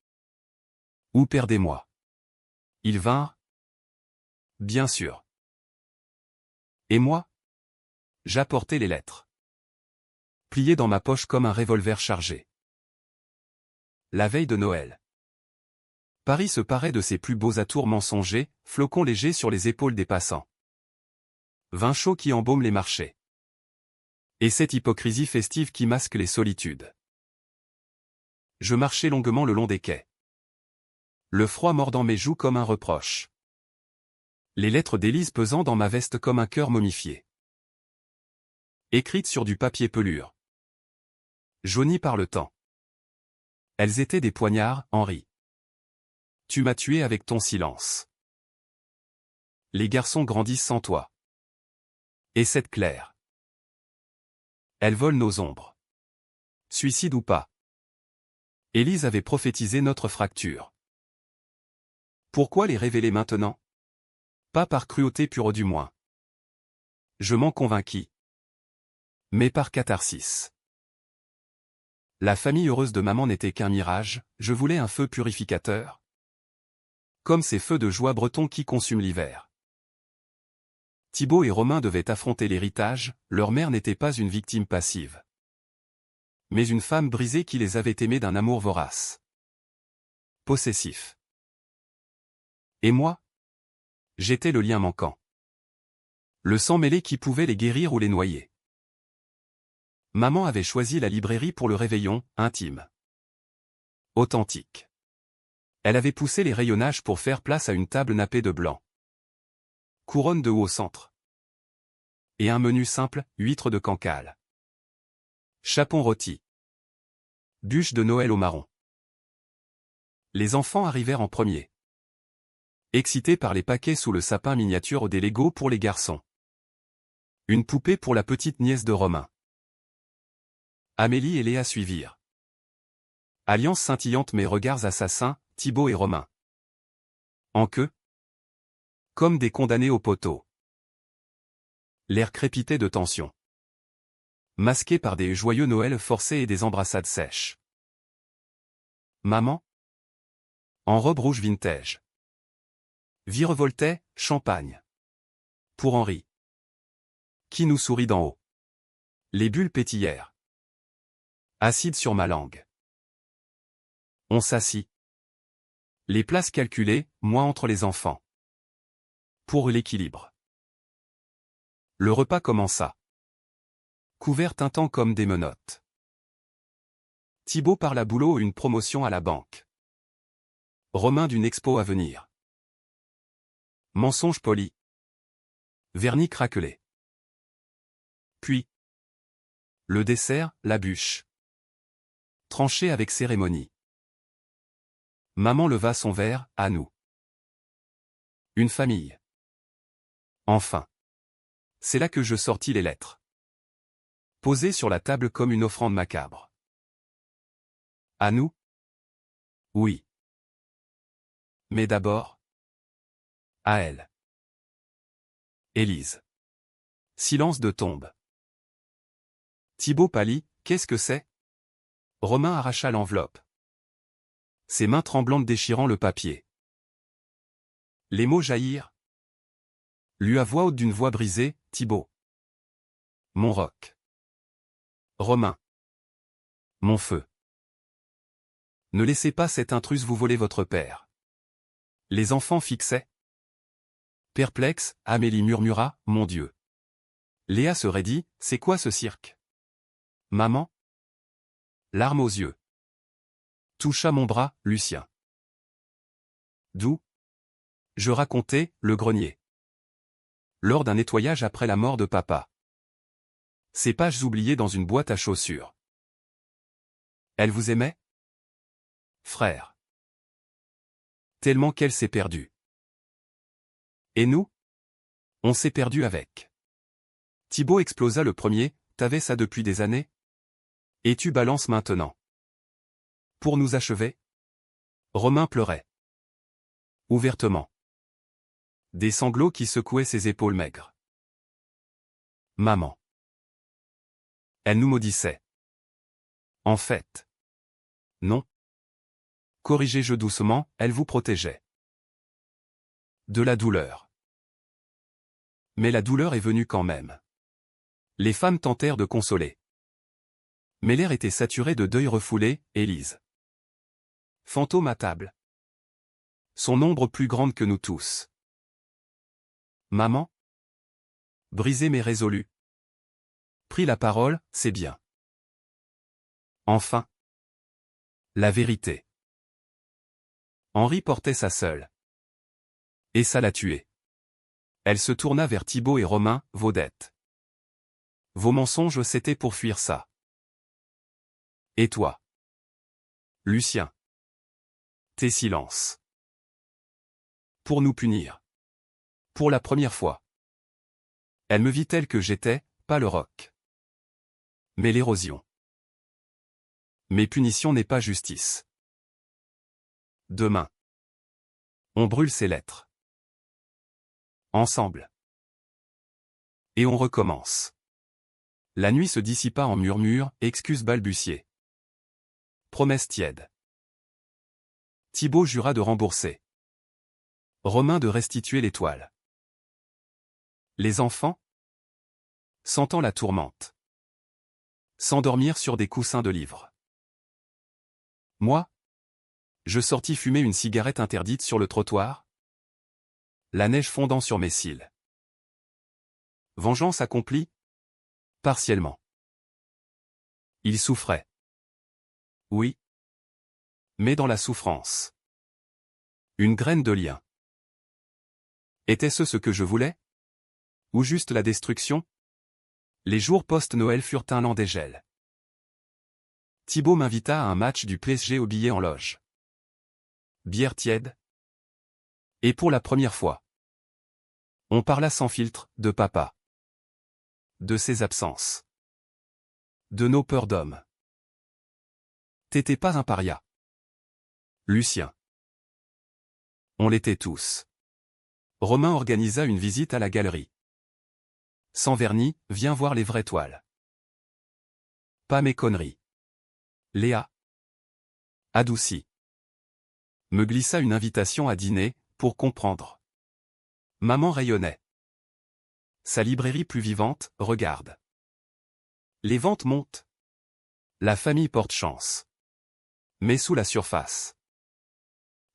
Ou perdez-moi. Ils vinrent? Bien sûr. Et moi? J'apportais les lettres. Pliées dans ma poche comme un revolver chargé. La veille de Noël. Paris se parait de ses plus beaux atours mensongers, flocons légers sur les épaules des passants. Vin chaud qui embaume les marchés. Et cette hypocrisie festive qui masque les solitudes. Je marchais longuement le long des quais. Le froid mordant mes joues comme un reproche. Les lettres d'Élise pesant dans ma veste comme un cœur momifié. Écrites sur du papier pelure. Jaunies par le temps. Elles étaient des poignards, Henri. Tu m'as tué avec ton silence. Les garçons grandissent sans toi. Et cette Claire. Elle vole nos ombres. Suicide ou pas. Élise avait prophétisé notre fracture. Pourquoi les révéler maintenant? Pas par cruauté pure du moins. Je m'en convainquis. Mais par catharsis. La famille heureuse de maman n'était qu'un mirage, je voulais un feu purificateur. Comme ces feux de joie bretons qui consument l'hiver. Thibaut et Romain devaient affronter l'héritage, leur mère n'était pas une victime passive. Mais une femme brisée qui les avait aimés d'un amour vorace. Possessif. Et moi? J'étais le lien manquant. Le sang mêlé qui pouvait les guérir ou les noyer. Maman avait choisi la librairie pour le réveillon, intime. Authentique. Elle avait poussé les rayonnages pour faire place à une table nappée de blanc. Couronne de haut au centre. Et un menu simple, huîtres de Cancale. Chapon rôti. Bûche de Noël au marron. Les enfants arrivèrent en premier. Excités par les paquets sous le sapin miniature des Legos pour les garçons. Une poupée pour la petite nièce de Romain. Amélie et Léa suivirent. Alliance scintillante mais regards assassins, Thibaut et Romain. En queue. Comme des condamnés au poteau. L'air crépitait de tension. Masqué par des joyeux Noëls forcés et des embrassades sèches. Maman? En robe rouge vintage. Virevoltait, champagne. Pour Henri. Qui nous sourit d'en haut. Les bulles pétillèrent. Acide sur ma langue. On s'assit. Les places calculées, moi entre les enfants. Pour l'équilibre. Le repas commença. Couvert tintant comme des menottes. Thibaut parla boulot, une promotion à la banque. Romain d'une expo à venir. Mensonge poli. Vernis craquelé. Puis. Le dessert, la bûche. Tranché avec cérémonie. Maman leva son verre, à nous. Une famille. Enfin. C'est là que je sortis les lettres. Posées sur la table comme une offrande macabre. À nous? Oui. Mais d'abord. À elle. Élise. Silence de tombe. Thibaut pâlit, qu'est-ce que c'est? Romain arracha l'enveloppe. Ses mains tremblantes déchirant le papier. Les mots jaillirent. Lu à voix haute d'une voix brisée, Thibaut. Mon roc. Romain. Mon feu. Ne laissez pas cette intruse vous voler votre père. Les enfants fixaient. Perplexe, Amélie murmura, mon Dieu. Léa se raidit, c'est quoi ce cirque? Maman? Larmes aux yeux. Toucha mon bras, Lucien. D'où? Je racontais, le grenier. Lors d'un nettoyage après la mort de papa. Ces pages oubliées dans une boîte à chaussures. Elle vous aimait? Frère. Tellement qu'elle s'est perdue. Et nous? On s'est perdu avec. Thibaut explosa le premier, t'avais ça depuis des années? Et tu balances maintenant. Pour nous achever? Romain pleurait. Ouvertement. Des sanglots qui secouaient ses épaules maigres. Maman. Elle nous maudissait. En fait. Non. Corrigez-je doucement, elle vous protégeait. De la douleur. Mais la douleur est venue quand même. Les femmes tentèrent de consoler. Mais l'air était saturé de deuil refoulé, Élise. Fantôme à table. Son ombre plus grande que nous tous. Maman? Brisé mais résolu. Pris la parole, c'est bien. Enfin. La vérité. Henri portait sa seule. Et ça l'a tué. Elle se tourna vers Thibaut et Romain, vos dettes. Vos mensonges c'était pour fuir ça. Et toi? Lucien. Tes silences. Pour nous punir. Pour la première fois. Elle me vit telle que j'étais, pas le roc. Mais l'érosion. Mais punition n'est pas justice. Demain. On brûle ces lettres. Ensemble. Et on recommence. La nuit se dissipa en murmures, excuses balbutiées. Promesses tièdes. Thibaut jura de rembourser. Romain de restituer l'étoile. Les enfants? Sentant la tourmente. S'endormir sur des coussins de livres. Moi? Je sortis fumer une cigarette interdite sur le trottoir. La neige fondant sur mes cils. Vengeance accomplie? Partiellement. Il souffrait. Oui. Mais dans la souffrance. Une graine de lien. Était-ce ce que je voulais? Ou juste la destruction? Les jours post-Noël furent un lent dégel. Thibaut m'invita à un match du PSG au billet en loge. Bière tiède. Et pour la première fois. On parla sans filtre, de papa. De ses absences. De nos peurs d'homme. T'étais pas un paria. Lucien. On l'était tous. Romain organisa une visite à la galerie. Sans vernis, viens voir les vraies toiles. Pas mes conneries. Léa. Adoucie. Me glissa une invitation à dîner, pour comprendre. Maman rayonnait. Sa librairie plus vivante, regarde. Les ventes montent. La famille porte chance. Mais sous la surface.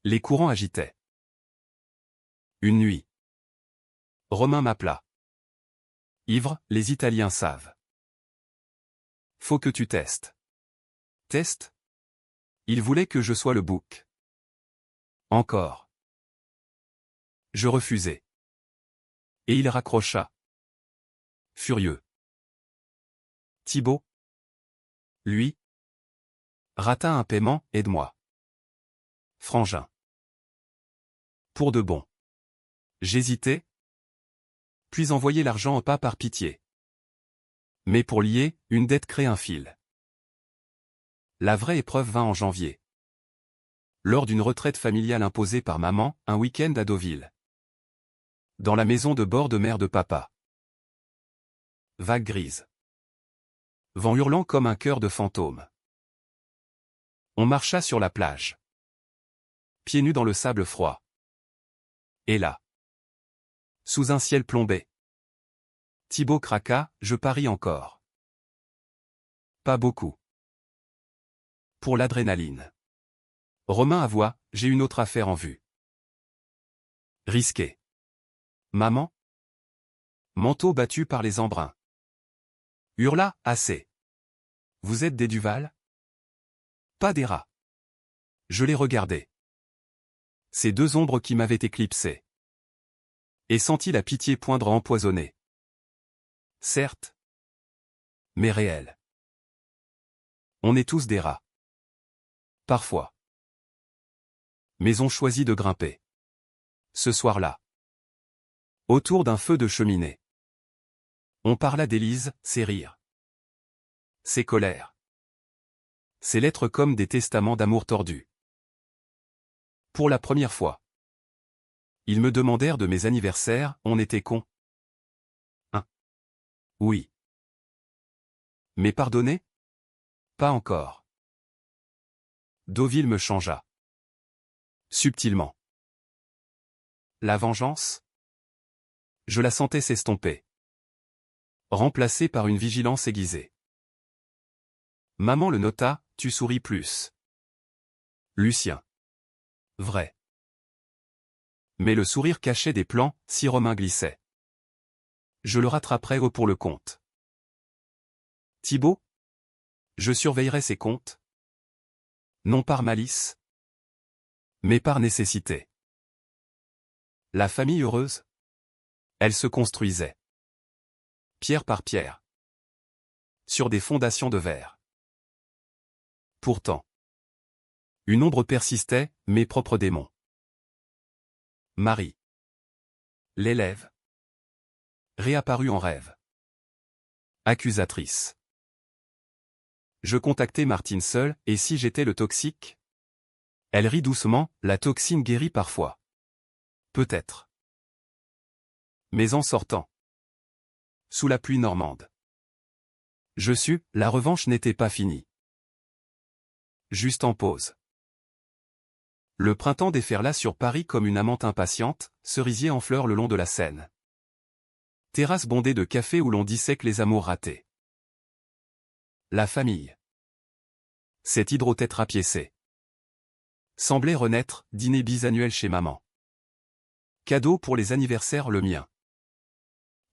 Les courants agitaient. Une nuit. Romain m'appela. Ivre, les Italiens savent. Faut que tu testes. Teste? Il voulait que je sois le bouc. Encore. Je refusai. Et il raccrocha. Furieux. Thibaut? Lui? Rata un paiement, aide-moi. Frangin. Pour de bon. J'hésitais. Puis envoyer l'argent au pas par pitié. Mais pour lier, une dette crée un fil. La vraie épreuve vint en janvier. Lors d'une retraite familiale imposée par maman, un week-end à Deauville. Dans la maison de bord de mer de papa. Vague grise. Vent hurlant comme un cœur de fantôme. On marcha sur la plage. Pieds nus dans le sable froid. Et là. Sous un ciel plombé. Thibaut craqua, je parie encore. Pas beaucoup. Pour l'adrénaline. Romain avoua, j'ai une autre affaire en vue. Risqué. Maman? Manteau battu par les embruns. Hurla, assez. Vous êtes des Duval? Pas des rats. Je les regardais. Ces deux ombres qui m'avaient éclipsé. Et sentis la pitié poindre empoisonnée. Certes. mais réel. On est tous des rats. Parfois. Mais on choisit de grimper. Ce soir-là. Autour d'un feu de cheminée. On parla d'Élise, ses rires. Ses colères. Ses lettres comme des testaments d'amour tordus. Pour la première fois. Ils me demandèrent de mes anniversaires, on était cons. Hein? Oui. Mais pardonner? Pas encore. Deauville me changea. Subtilement. La vengeance? Je la sentais s'estomper. Remplacée par une vigilance aiguisée. Maman le nota, tu souris plus. Lucien. Vrai. Mais le sourire cachait des plans, si Romain glissait. Je le rattraperai pour le compte. Thibaut? Je surveillerai ses comptes. Non par malice, mais par nécessité. La famille heureuse? Elle se construisait. Pierre par pierre. Sur des fondations de verre. Pourtant. Une ombre persistait, mes propres démons. Marie. L'élève. Réapparue en rêve. Accusatrice. Je contactai Martine seule, et si j'étais le toxique? Elle rit doucement, la toxine guérit parfois. Peut-être. Mais en sortant. Sous la pluie normande. Je sus, la revanche n'était pas finie. Juste en pause. Le printemps déferla sur Paris comme une amante impatiente, cerisier en fleurs le long de la Seine. Terrasse bondée de café où l'on dissèque les amours ratés. La famille. Cet hydrotétrapiécé. Semblait renaître, dîner bisannuel chez maman. Cadeau pour les anniversaires le mien.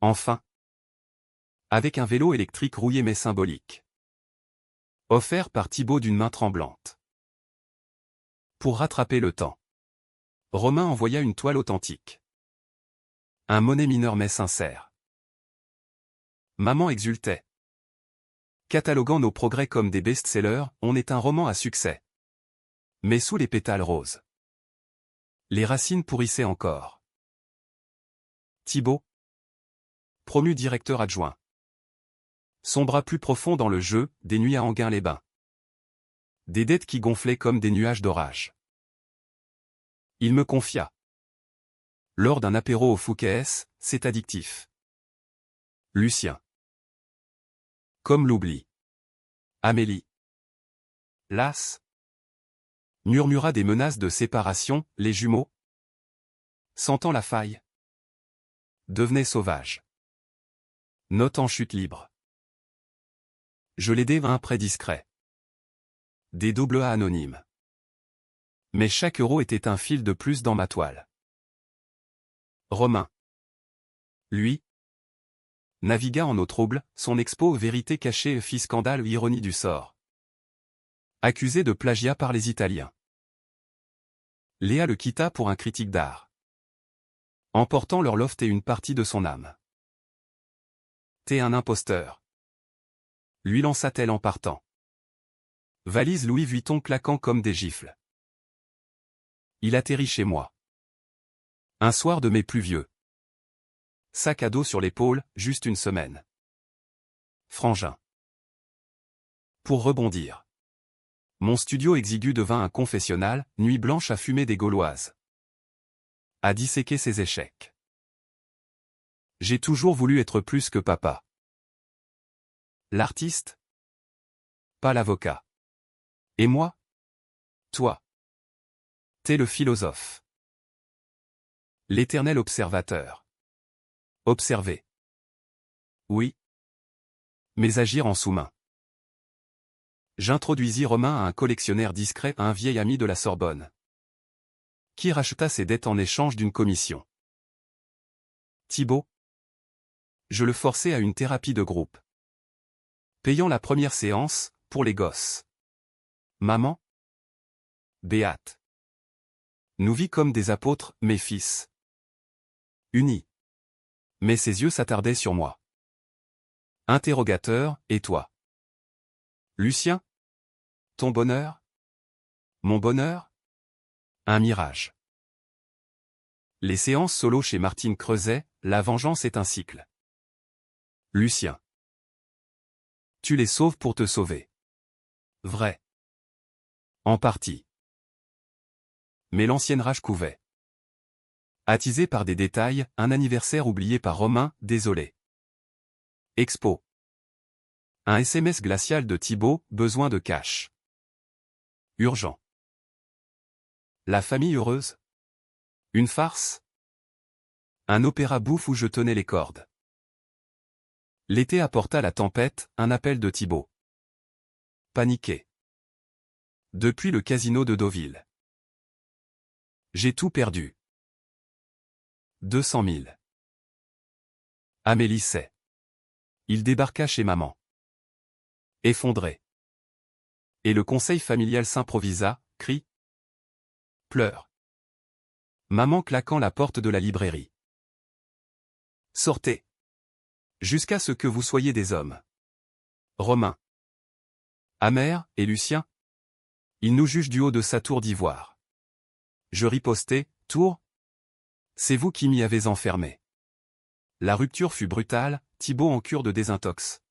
Enfin. Avec un vélo électrique rouillé mais symbolique. Offert par Thibaut d'une main tremblante. Pour rattraper le temps. Romain envoya une toile authentique. Un monnaie mineur mais sincère. Maman exultait. Cataloguant nos progrès comme des best-sellers, on est un roman à succès. Mais sous les pétales roses. Les racines pourrissaient encore. Thibaut. Promu directeur adjoint. Son bras plus profond dans le jeu, des nuits à Enghien-les-Bains. Des dettes qui gonflaient comme des nuages d'orage. Il me confia. Lors d'un apéro au Fouquet's, c'est addictif. Lucien. Comme l'oubli. Amélie. Las. Murmura des menaces de séparation, les jumeaux. Sentant la faille. Devenaient sauvages. Note en chute libre. Je l'aidai un prêt discret. Des double A anonymes. Mais chaque euro était un fil de plus dans ma toile. Romain. Lui. Navigua en eau trouble, son expo Vérité cachée fit scandale ironie du sort. Accusé de plagiat par les Italiens. Léa le quitta pour un critique d'art. Emportant leur loft et une partie de son âme. T'es un imposteur. Lui lança-t-elle en partant. Valise Louis Vuitton claquant comme des gifles. Il atterrit chez moi. Un soir de mes plus vieux. Sac à dos sur l'épaule, juste une semaine. Frangin. Pour rebondir. Mon studio exigu devint un confessionnal, nuit blanche à fumer des gauloises. À disséquer ses échecs. J'ai toujours voulu être plus que papa. L'artiste? Pas l'avocat. Et moi? Toi. T'es le philosophe. L'éternel observateur. Observer. Oui. Mais agir en sous-main. J'introduisis Romain à un collectionneur discret, un vieil ami de la Sorbonne. Qui racheta ses dettes en échange d'une commission. Thibaut. Je le forçai à une thérapie de groupe. Payant la première séance, pour les gosses. Maman. Béate. Nous vit comme des apôtres, mes fils. Unis. Mais ses yeux s'attardaient sur moi. Interrogateur, et toi? Lucien? Ton bonheur? Mon bonheur? Un mirage. Les séances solo chez Martine Creuset, la vengeance est un cycle. Lucien. Tu les sauves pour te sauver. Vrai. En partie. Mais l'ancienne rage couvait. Attisé par des détails, un anniversaire oublié par Romain, désolé. Expo. Un SMS glacial de Thibaut, besoin de cash. Urgent. La famille heureuse? Une farce? Un opéra bouffe où je tenais les cordes. L'été apporta la tempête, un appel de Thibaut. Paniqué. Depuis le casino de Deauville. J'ai tout perdu. 200 000. Amélie sait. Il débarqua chez maman. Effondré. Et le conseil familial s'improvisa, crie. Pleure. Maman claquant la porte de la librairie. Sortez. Jusqu'à ce que vous soyez des hommes. Romain. Amer, et Lucien? Il nous juge du haut de sa tour d'ivoire. Je ripostai, tour? C'est vous qui m'y avez enfermé. La rupture fut brutale, Thibaut en cure de désintox.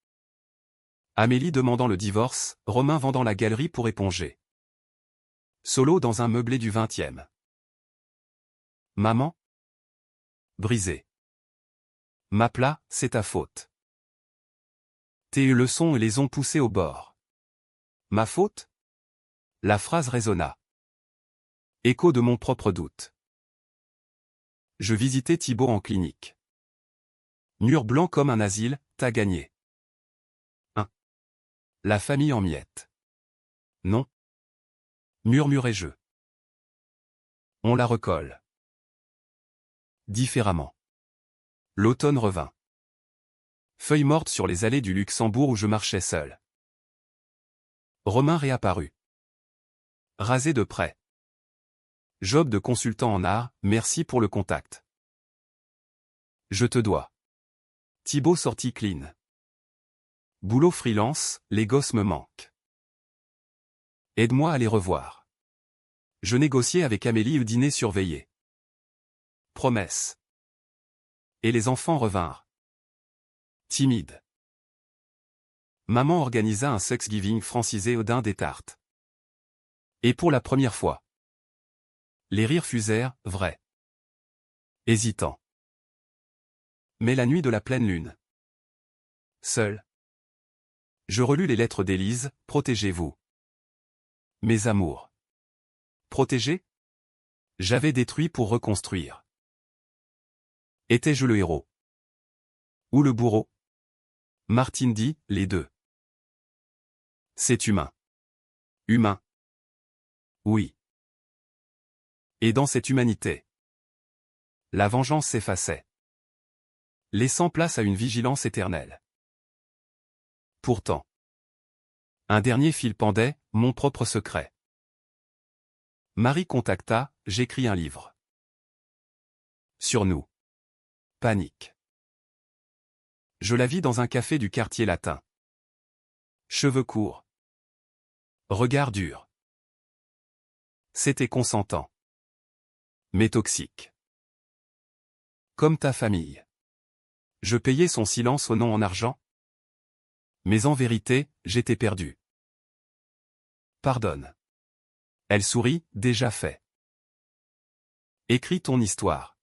Amélie demandant le divorce, Romain vendant la galerie pour éponger. Solo dans un meublé du 20e. Maman? Brisé. M'appela, c'est ta faute. Tes leçons les ont poussés au bord. Ma faute? La phrase résonna. Écho de mon propre doute. Je visitais Thibaut en clinique. Mur blanc comme un asile, t'as gagné. 1. La famille en miettes. Non. Murmurai-je. On la recolle. Différemment. L'automne revint. Feuilles mortes sur les allées du Luxembourg où je marchais seul. Romain réapparut. Rasé de près. Job de consultant en art, merci pour le contact. Je te dois. Thibaut sortit clean. Boulot freelance, les gosses me manquent. Aide-moi à les revoir. Je négociais avec Amélie le dîner surveillé. Promesse. Et les enfants revinrent. Timides. Maman organisa un Thanksgiving francisé au daim des tartes. Et pour la première fois. Les rires fusèrent, vrais. Hésitant. Mais la nuit de la pleine lune. Seul. Je relus les lettres d'Élise, protégez-vous. Mes amours. Protégés? J'avais détruit pour reconstruire. Étais-je le héros? Ou le bourreau? Martine dit, les deux. C'est humain. Humain. Oui. Et dans cette humanité, la vengeance s'effaçait, laissant place à une vigilance éternelle. Pourtant, un dernier fil pendait, mon propre secret. Marie contacta, j'écris un livre. Sur nous. Panique. Je la vis dans un café du quartier latin. Cheveux courts. Regard dur. C'était consentant. Mais toxique. Comme ta famille. Je payais son silence au nom en argent. Mais en vérité, j'étais perdu. Pardonne. Elle sourit, déjà fait. Écris ton histoire.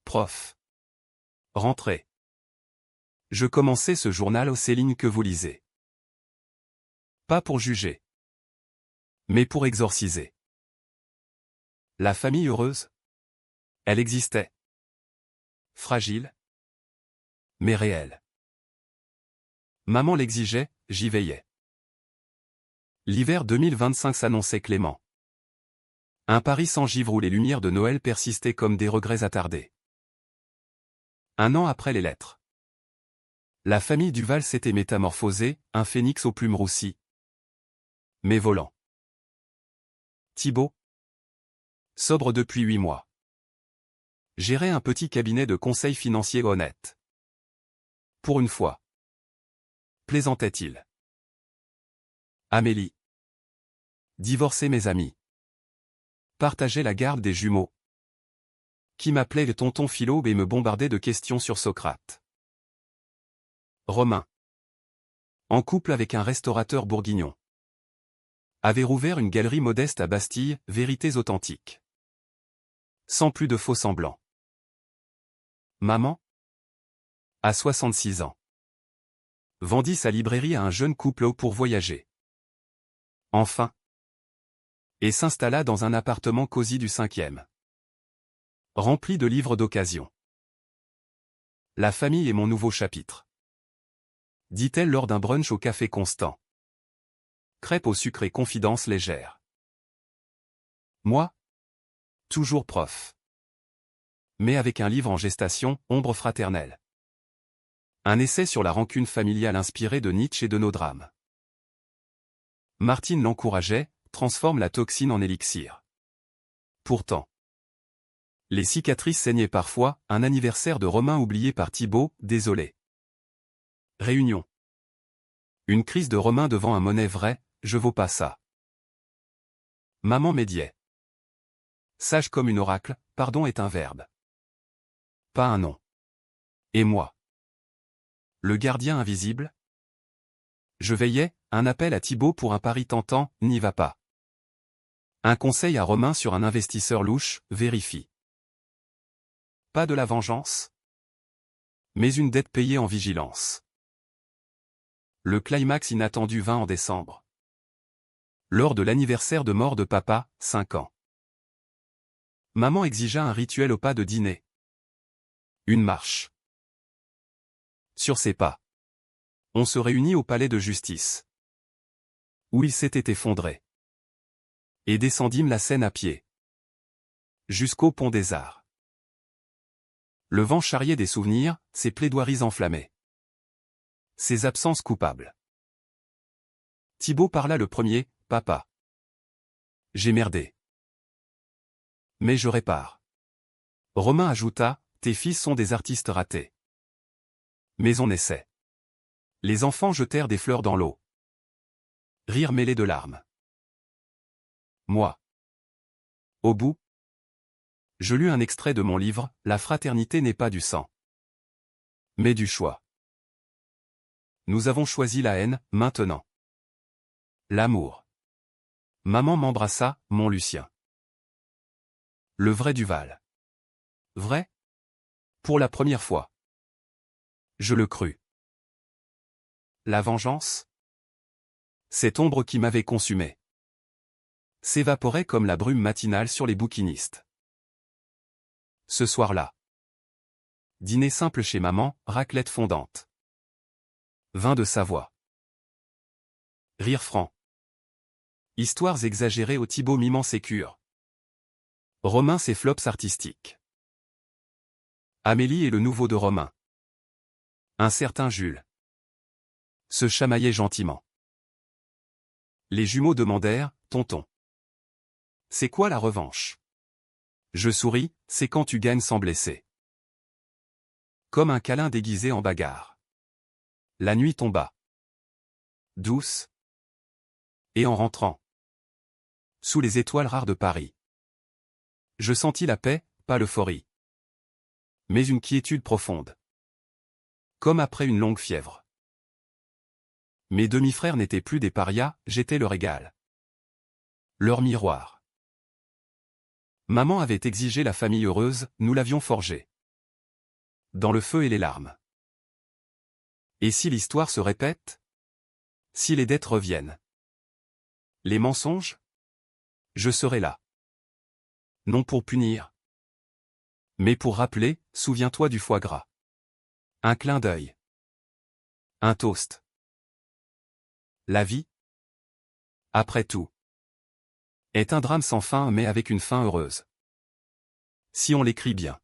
Prof. Rentrez. Je commençais ce journal aux lignes que vous lisez. Pas pour juger. Mais pour exorciser. La famille heureuse? Elle existait. Fragile. Mais réelle. Maman l'exigeait, j'y veillais. L'hiver 2025 s'annonçait clément. Un Paris sans givre où les lumières de Noël persistaient comme des regrets attardés. Un an après les lettres. La famille Duval s'était métamorphosée, un phénix aux plumes roussies. Mais volant. Thibaut. Sobre depuis 8 mois. Gérait un petit cabinet de conseil financier honnête. Pour une fois. plaisantait-il. Amélie. Divorcer mes amis. Partager la garde des jumeaux. Qui m'appelait le tonton Philo et me bombardait de questions sur Socrate. Romain. En couple avec un restaurateur bourguignon. Avait rouvert une galerie modeste à Bastille, vérités authentiques. Sans plus de faux semblants. Maman. À 66 ans. Vendit sa librairie à un jeune couple pour voyager. Enfin. Et s'installa dans un appartement cosy du 5e. Rempli de livres d'occasion. La famille est mon nouveau chapitre. Dit-elle lors d'un brunch au café Constant. Crêpes au sucre et confidences légères. Moi. Toujours prof. Mais avec un livre en gestation, Ombre fraternelle. Un essai sur la rancune familiale inspiré de Nietzsche et de nos drames. Martine l'encourageait, transforme la toxine en élixir. Pourtant. Les cicatrices saignaient parfois, un anniversaire de Romain oublié par Thibaut, désolé. Réunion. Une crise de Romain devant un monnaie vrai, je vaux pas ça. Maman médiait. Sage comme une oracle, pardon est un verbe. Pas un nom. Et moi. Le gardien invisible. Je veillais, un appel à Thibaut pour un pari tentant, n'y va pas. Un conseil à Romain sur un investisseur louche, vérifie. Pas de la vengeance. Mais une dette payée en vigilance. Le climax inattendu vint en décembre. Lors de l'anniversaire de mort de papa, 5 ans. Maman exigea un rituel au pas de dîner. Une marche. Sur ses pas. On se réunit au palais de justice. Où il s'était effondré. Et descendîmes la Seine à pied. Jusqu'au pont des Arts. Le vent charriait des souvenirs, ses plaidoiries enflammées. Ses absences coupables. Thibaut parla le premier, papa. J'ai merdé. Mais je répare. Romain ajouta, tes fils sont des artistes ratés. Mais on essaie. Les enfants jetèrent des fleurs dans l'eau. Rire mêlé de larmes. Moi. Au bout. Je lus un extrait de mon livre, La fraternité n'est pas du sang. Mais du choix. Nous avons choisi la haine, maintenant. L'amour. Maman m'embrassa, mon Lucien. Le vrai Duval. Vrai? Pour la première fois. Je le crus. La vengeance? Cette ombre qui m'avait consumé. S'évaporait comme la brume matinale sur les bouquinistes. Ce soir-là. Dîner simple chez maman, raclette fondante. Vin de Savoie. Rire franc. Histoires exagérées au Thibaut mimant ses cures. Romain ses flops artistiques. Amélie et le nouveau de Romain. Un certain Jules. Se chamaillait gentiment. Les jumeaux demandèrent, tonton. C'est quoi la revanche? Je souris, c'est quand tu gagnes sans blesser. Comme un câlin déguisé en bagarre. La nuit tomba. Douce. Et en rentrant. Sous les étoiles rares de Paris. Je sentis la paix, pas l'euphorie. Mais une quiétude profonde. Comme après une longue fièvre. Mes demi-frères n'étaient plus des parias, j'étais le régal. Leur miroir. Maman avait exigé la famille heureuse, nous l'avions forgée. Dans le feu et les larmes. Et si l'histoire se répète? Si les dettes reviennent? Les mensonges? Je serai là. Non pour punir. Mais pour rappeler, souviens-toi du foie gras. Un clin d'œil. Un toast. La vie? Après tout. Est un drame sans fin mais avec une fin heureuse. Si on l'écrit bien.